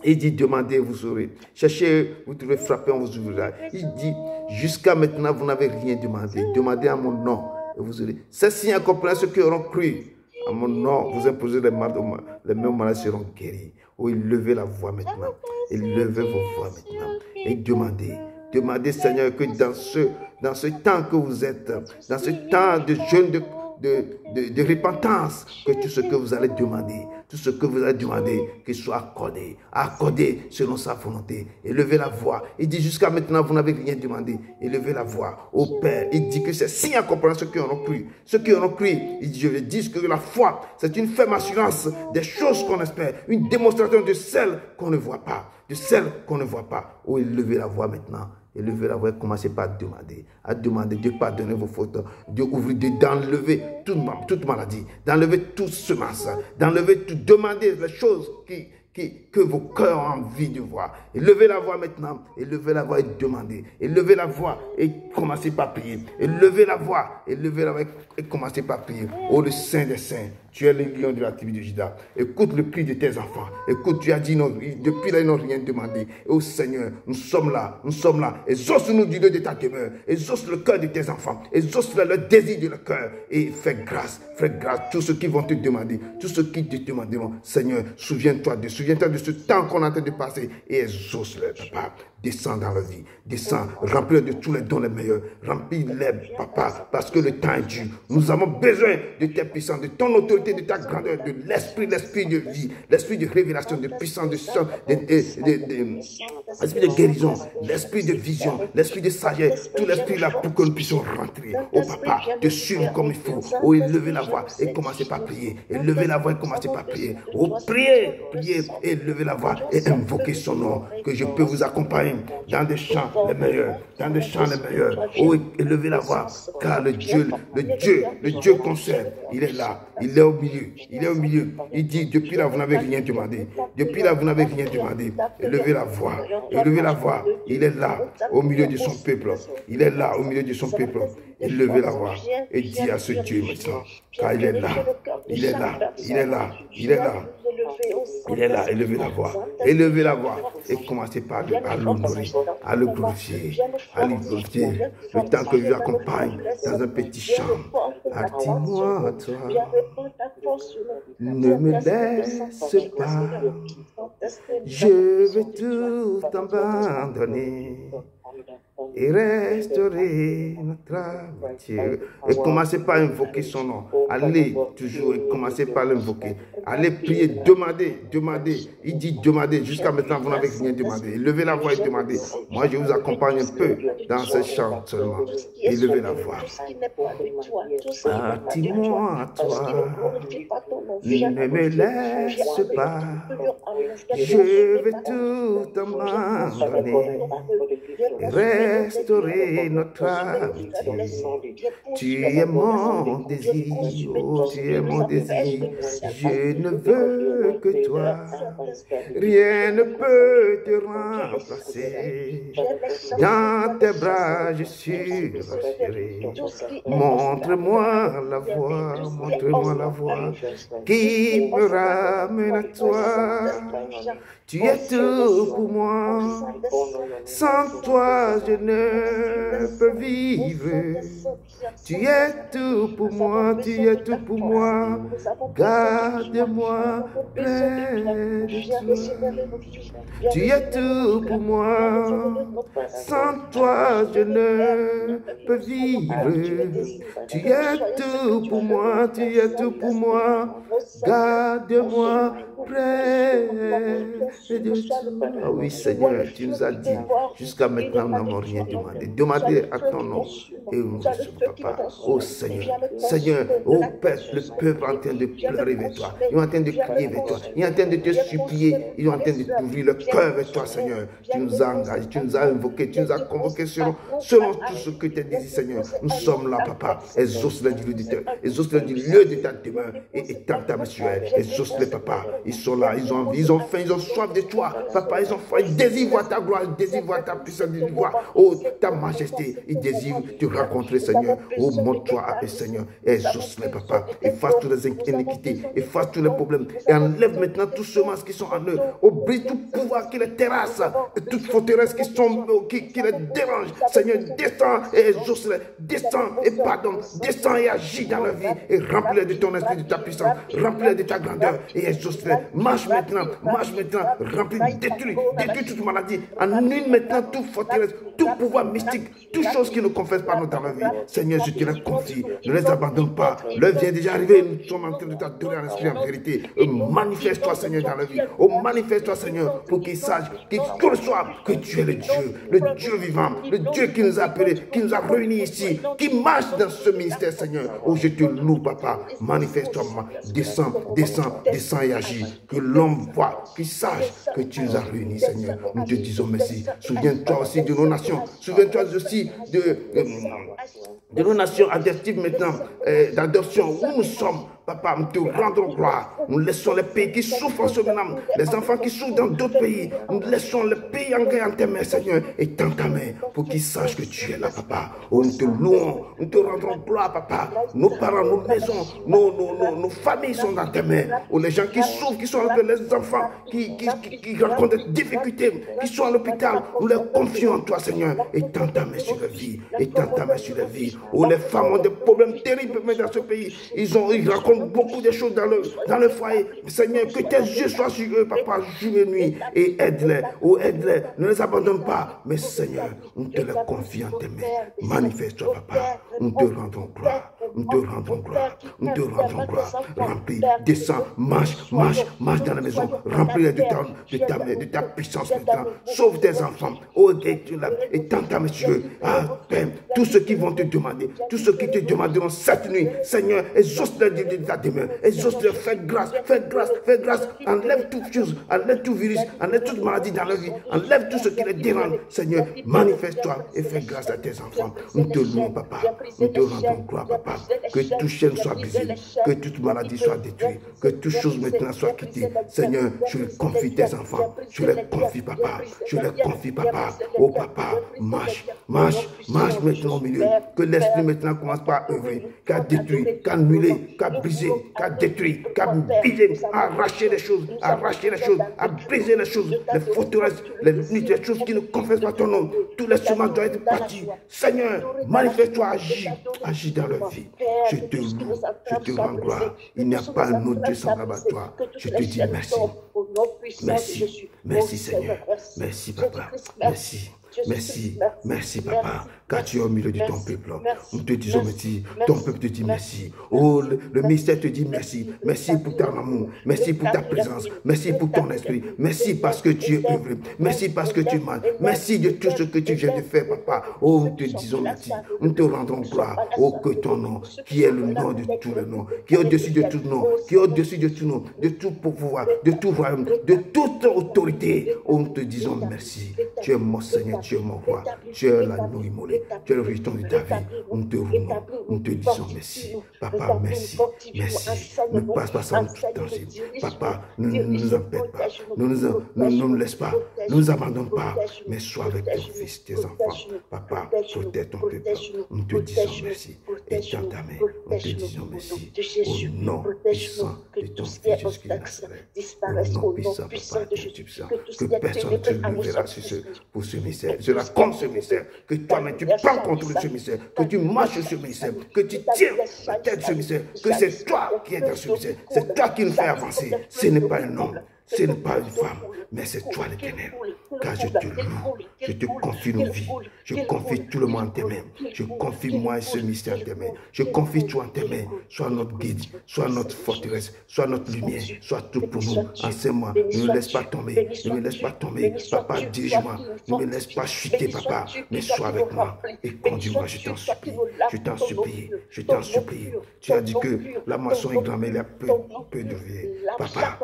S1: Il dit, demandez, vous aurez. Cherchez, vous trouvez, frappez, on vous ouvrira. Il dit, jusqu'à maintenant, vous n'avez rien demandé. Demandez à mon nom et vous aurez. Ces signes accompagneront ceux qui auront cru. À mon nom, vous imposez les mêmes malades seront guéris. Oh, levez la voix maintenant. Et levez vos voix maintenant. Et demandez. Demandez, Seigneur, que dans ce temps que vous êtes, dans ce temps de jeûne, de repentance, que tout ce que vous allez demander, tout ce que vous allez demander, qu'il soit accordé, accordé selon sa volonté. Et levez la voix. Il dit, jusqu'à maintenant, vous n'avez rien demandé. Et levez la voix au Père. Il dit que c'est signe accompagnant ceux qui auront cru. Ceux qui auront cru, il dit, je vais dire que la foi, c'est une ferme assurance des choses qu'on espère, une démonstration de celles qu'on ne voit pas, de celles qu'on ne voit pas. Oh, levez la voix maintenant. Et levez la voix, commencez par à demander de pardonner vos fautes, d'enlever toute maladie, d'enlever toute semence, d'enlever tout, demander les choses que vos cœurs ont envie de voir. Et levez la voix maintenant, et levez la voix et demandez. Et levez la voix et commencez par prier. Et levez la voix et commencez par prier. Oh, le Saint des Saints, tu es le lion de la tribu de Juda. Écoute le cri de tes enfants. Écoute, tu as dit non, depuis là, ils n'ont rien demandé. Et oh Seigneur, nous sommes là. Exauce-nous du lieu de ta demeure. Exauce le cœur de tes enfants. Exauce le désir de leur cœur. Et fais grâce. Tous ceux qui vont te demander, tous ceux qui te demanderont, Seigneur, souviens-toi de ce temps qu'on est en train de passer et exauce-le, Papa. Descends dans la vie, descends, remplis de tous les dons les meilleurs, remplis-les, Papa, parce que le temps est dur. Nous avons besoin de tes puissances, de ton autorité, de ta grandeur, de l'esprit de vie, l'esprit de révélation, de puissance, l'esprit de guérison, l'esprit de vision, l'esprit de sagesse, tout l'esprit là pour que nous puissions rentrer. Oh Papa, te suivre comme il faut. Oh, élevez la voix et commencez par prier. Élevez la voix et commencez par prier. Oh, priez, et levez la voix et invoquez son nom, que je peux vous accompagner dans des chants les meilleurs, Oh, élevez la voix, car le Dieu concerne, il est là, il est au milieu, il dit, depuis là, vous n'avez rien demandé, élevez la voix, il est là, au milieu de son peuple, élevez la voix, et dis à ce Dieu maintenant, car il est là, élevez la voix, et commencez par à l'honorer, à le glorifier, le temps que je l'accompagne dans un petit chant. Attends-moi, toi, ne me laisse pas, je veux tout abandonner et restaurer notre amitié. Et commencez par invoquer son nom. Allez toujours et commencez par l'invoquer. Allez prier, demandez. Il dit demandez. Jusqu'à maintenant, vous n'avez rien demandé. Levez la voix et demandez. Moi, je vous accompagne un peu dans ce chant seulement. Et levez la voix. Attends-moi, toi, ne me laisse pas. Je veux tout abandonner. restaurer notre amitié. Tu es mon désir, oh, tu es mon désir. Je ne veux que toi. Rien ne peut te remplacer. Dans tes bras, je suis rassuré. Montre-moi la voie qui me ramène à toi. Tu es tout pour moi. Sans toi, je ne peux vivre. Tu es tout pour moi, tu es tout pour moi. Garde-moi près de toi. Tu es tout pour moi. Sans toi, je ne peux vivre. Tu es tout pour moi, tu es tout pour moi. Garde-moi près de toi. Ah oui, Seigneur, tu nous as dit, jusqu'à maintenant, nous n'avons rien demandé. Demandez à ton nom et nous recevons, Papa. Oh Seigneur, Seigneur, oh Père, le peuple est en train de pleurer vers toi. Ils sont en train de crier vers toi. Ils sont en train de te supplier. Ils sont en train de t'ouvrir le cœur vers toi, Seigneur. Tu nous as engagés, tu nous as invoqués, tu nous as convoqués selon tout ce que tu as dit, Seigneur. Nous sommes là, Papa. Exauce-les du lieu de ta demeure et étends ta mission. Exauce-les, Papa. Ils sont là, ils ont envie, ils ont faim, ils ont soif de toi. Papa, ils ont faim, ils désirent voir ta gloire, ils désirent voir ta puissance, ils désirent voir, oh, ta majesté. Ils désirent te rencontrer, Seigneur. Oh, montre-toi à eux, Seigneur. Exauce-les, Papa. Efface toutes les iniquités, efface tous les problèmes. Et enlève maintenant tous ceux qui sont en eux. Oh, brise tout pouvoir qui les terrasse, et toute forteresse qui les dérange. Seigneur, descends et exauce-les. Descends et pardonne. Descends et agis dans la vie. Et remplis-les de ton esprit, de ta puissance. Remplis-les de ta grandeur. Et exauce-les. Marche maintenant. Remplis, détruis toute maladie. Annule maintenant toute forteresse, tout pouvoir mystique, toute chose qui ne confesse pas dans la vie. Seigneur, je te les confie. Ne les abandonne pas. L'heure vient déjà arriver. Nous sommes en train de t'adorer en esprit, en vérité. Manifeste-toi, Seigneur, dans la vie. Oh, manifeste-toi, Seigneur, pour qu'ils sachent, qu'ils reçoivent que tu es le Dieu vivant, le Dieu qui nous a appelés, qui nous a réunis ici, qui marche dans ce ministère, Seigneur. Oh, je te loue, Papa. Manifeste-toi, descends et agis. Que l'homme voit, qu'il sache que tu nous as réunis, Seigneur. Nous te disons merci. Souviens-toi aussi de nos nations. Souviens-toi aussi de nos nations adoptives maintenant, d'adoption, où nous sommes. Papa, nous te rendons gloire. Nous laissons les pays qui souffrent en ce moment, les enfants qui souffrent dans d'autres pays. Nous laissons les pays en tes mains, Seigneur, et dans ta main, pour qu'ils sachent que tu es là, Papa. Oh, nous te louons, nous te rendons gloire, Papa. Nos parents, nos maisons, nos familles sont dans tes mains. Oh, les gens qui souffrent, qui sont avec les enfants, qui rencontrent des difficultés, qui sont à l'hôpital, nous les confions en toi, Seigneur, et dans ta main sur la vie, et dans ta main sur la vie. Oh, les femmes ont des problèmes terribles dans ce pays. Ils rencontrent beaucoup de choses dans le foyer. Seigneur, que tes yeux soient sur eux, Papa, jour et nuit, et aide-les. Oh, aide-les. Ne les abandonne pas. Mais Seigneur, on te les confie en tes mains. Manifeste-toi, Papa. Nous te rendons gloire. Nous te rendons gloire. Nous te rendons gloire. Remplis, descends, marche dans la maison. Remplis de ta puissance maintenant. Sauve tes enfants. Oh, et tant ta monsieur. Ah, Père, tous ceux qui vont te demander, tous ceux qui te demanderont cette nuit, Seigneur, exauce-les de ta demeure. Exauce-les, fais grâce. Enlève toute chose, enlève tout virus, enlève toute maladie dans la vie. Enlève tout ce qui les dérange. Seigneur, manifeste-toi et fais grâce à tes enfants. Nous te louons, Papa. Nous te rendons gloire, Papa. Que toute chaîne soit brisée, que toute maladie soit détruite, que toute chose maintenant soit quittée. Seigneur, je les confie tes enfants. Je les confie, Papa. Je les confie, Papa. Oh, Papa, marche maintenant au milieu. Que l'esprit maintenant commence par œuvrer, qu'à détruire, qu'à annuler, qu'à briser, qu'à détruire, qu'à briser, à arracher les choses, à briser les choses, les forteresses, les choses qui ne confessent pas ton nom. Tous les chemins doivent être partis. Seigneur, manifeste-toi, agis dans leur vie. Je te loue, je te rends gloire. Il n'y a pas un autre Dieu semblable à toi. Je te dis merci Seigneur. Merci Papa. Merci Papa, car tu es au milieu de ton peuple. Nous te disons merci, ton peuple te dit merci. Oh, le ministère te dit merci. Merci pour ton amour, merci pour ta présence, merci pour ton esprit. Merci parce que tu es œuvré, merci parce que tu m'aimes. Merci de tout ce que tu viens de faire, Papa. Oh, nous te disons merci, nous te rendons gloire. Oh, que ton nom, qui est le nom de tous les noms, qui est au-dessus de tout nom, qui est au-dessus de tout nom, de tout pouvoir, de tout royaume, de toute autorité. Oh, nous te disons merci. Tu es mon Seigneur. Tu es mon roi. Tu es l'agneau immolé. Tu es le rejeton de ta vie. Nous te louons. Nous te disons merci. Papa, merci. Merci. Ne passe pas ça en tout danger. Papa, ne nous empêche pas. Ne nous laisse pas. Ne nous abandonne pas. Mais sois avec tes fils, tes enfants. Papa, protège ton peuple. Nous te disons merci. Et dans ta main, nous te disons merci. Au nom puissant de ton Fils Jésus-Christ de Nazareth. Au nom puissant, Papa, Dieu puissant. Que personne ne te lèvera pour ce mystère. Je raconte ce mystère. Que toi-même tu prends contrôle de ce mystère. Que tu marches sur ce mystère. Que tu tiens la tête de ce mystère. Que c'est toi qui es dans ce mystère. C'est toi qui nous fais avancer. Ce n'est pas un homme. Ce n'est pas une femme, mais c'est toi l'Éternel. Car je te loue, je te confie nos vies, je confie tout le monde en tes mains, je confie moi et ce mystère en tes mains, je confie toi en tes mains, sois notre guide, sois notre forteresse, sois notre lumière, sois tout pour nous. Enseigne-moi, ne me laisse pas tomber, ne me laisse pas tomber, papa, dirige-moi, ne me laisse pas chuter, papa, mais sois avec moi et conduis-moi, je t'en supplie, je t'en supplie, je t'en supplie. Tu as dit que la moisson est grande, mais il y a peu de vie. Papa,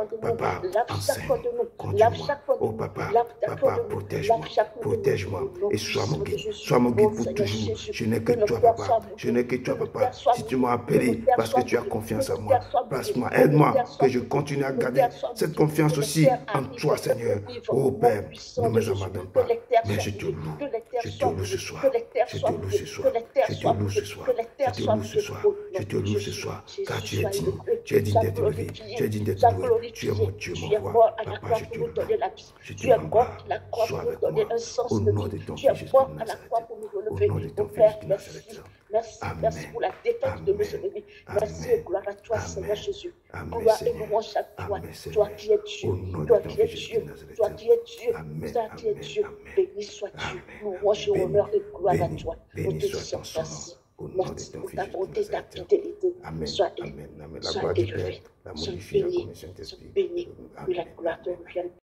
S1: enseigne, conduis-moi. Oh papa, protège-moi et sois mon guide pour toujours. Je n'ai que toi, papa. Je n'ai que toi, papa. Si tu m'as appelé parce que tu as confiance en moi, place-moi, aide-moi que je continue à garder cette confiance aussi en toi, Seigneur. Oh Père, ne me abandonne pas, mais je te loue ce soir, je te loue ce soir, je te loue ce soir, je te loue ce soir, je te loue ce soir, car tu es digne d'être élevé, tu es digne d'être loué, tu es mon Dieu, mon roi. Papa, je te loue, je te loue, sois avec moi, au nom de ton Fils Jésus de Nazareth, au nom de ton Fils Jésus de Nazareth.
S2: Merci pour la défaite de nos ennemis. Merci et gloire à toi, Seigneur Jésus. Gloire et louange à toi. Toi qui es Dieu, toi qui es Dieu, toi qui es Dieu, toi qui es Dieu. Béni sois-tu. Louange et honneur et gloire à toi. Nous te disons merci. Merci pour ta bonté, ta fidélité. Sois élevé, sois élevé, sois béni, que la gloire te revienne.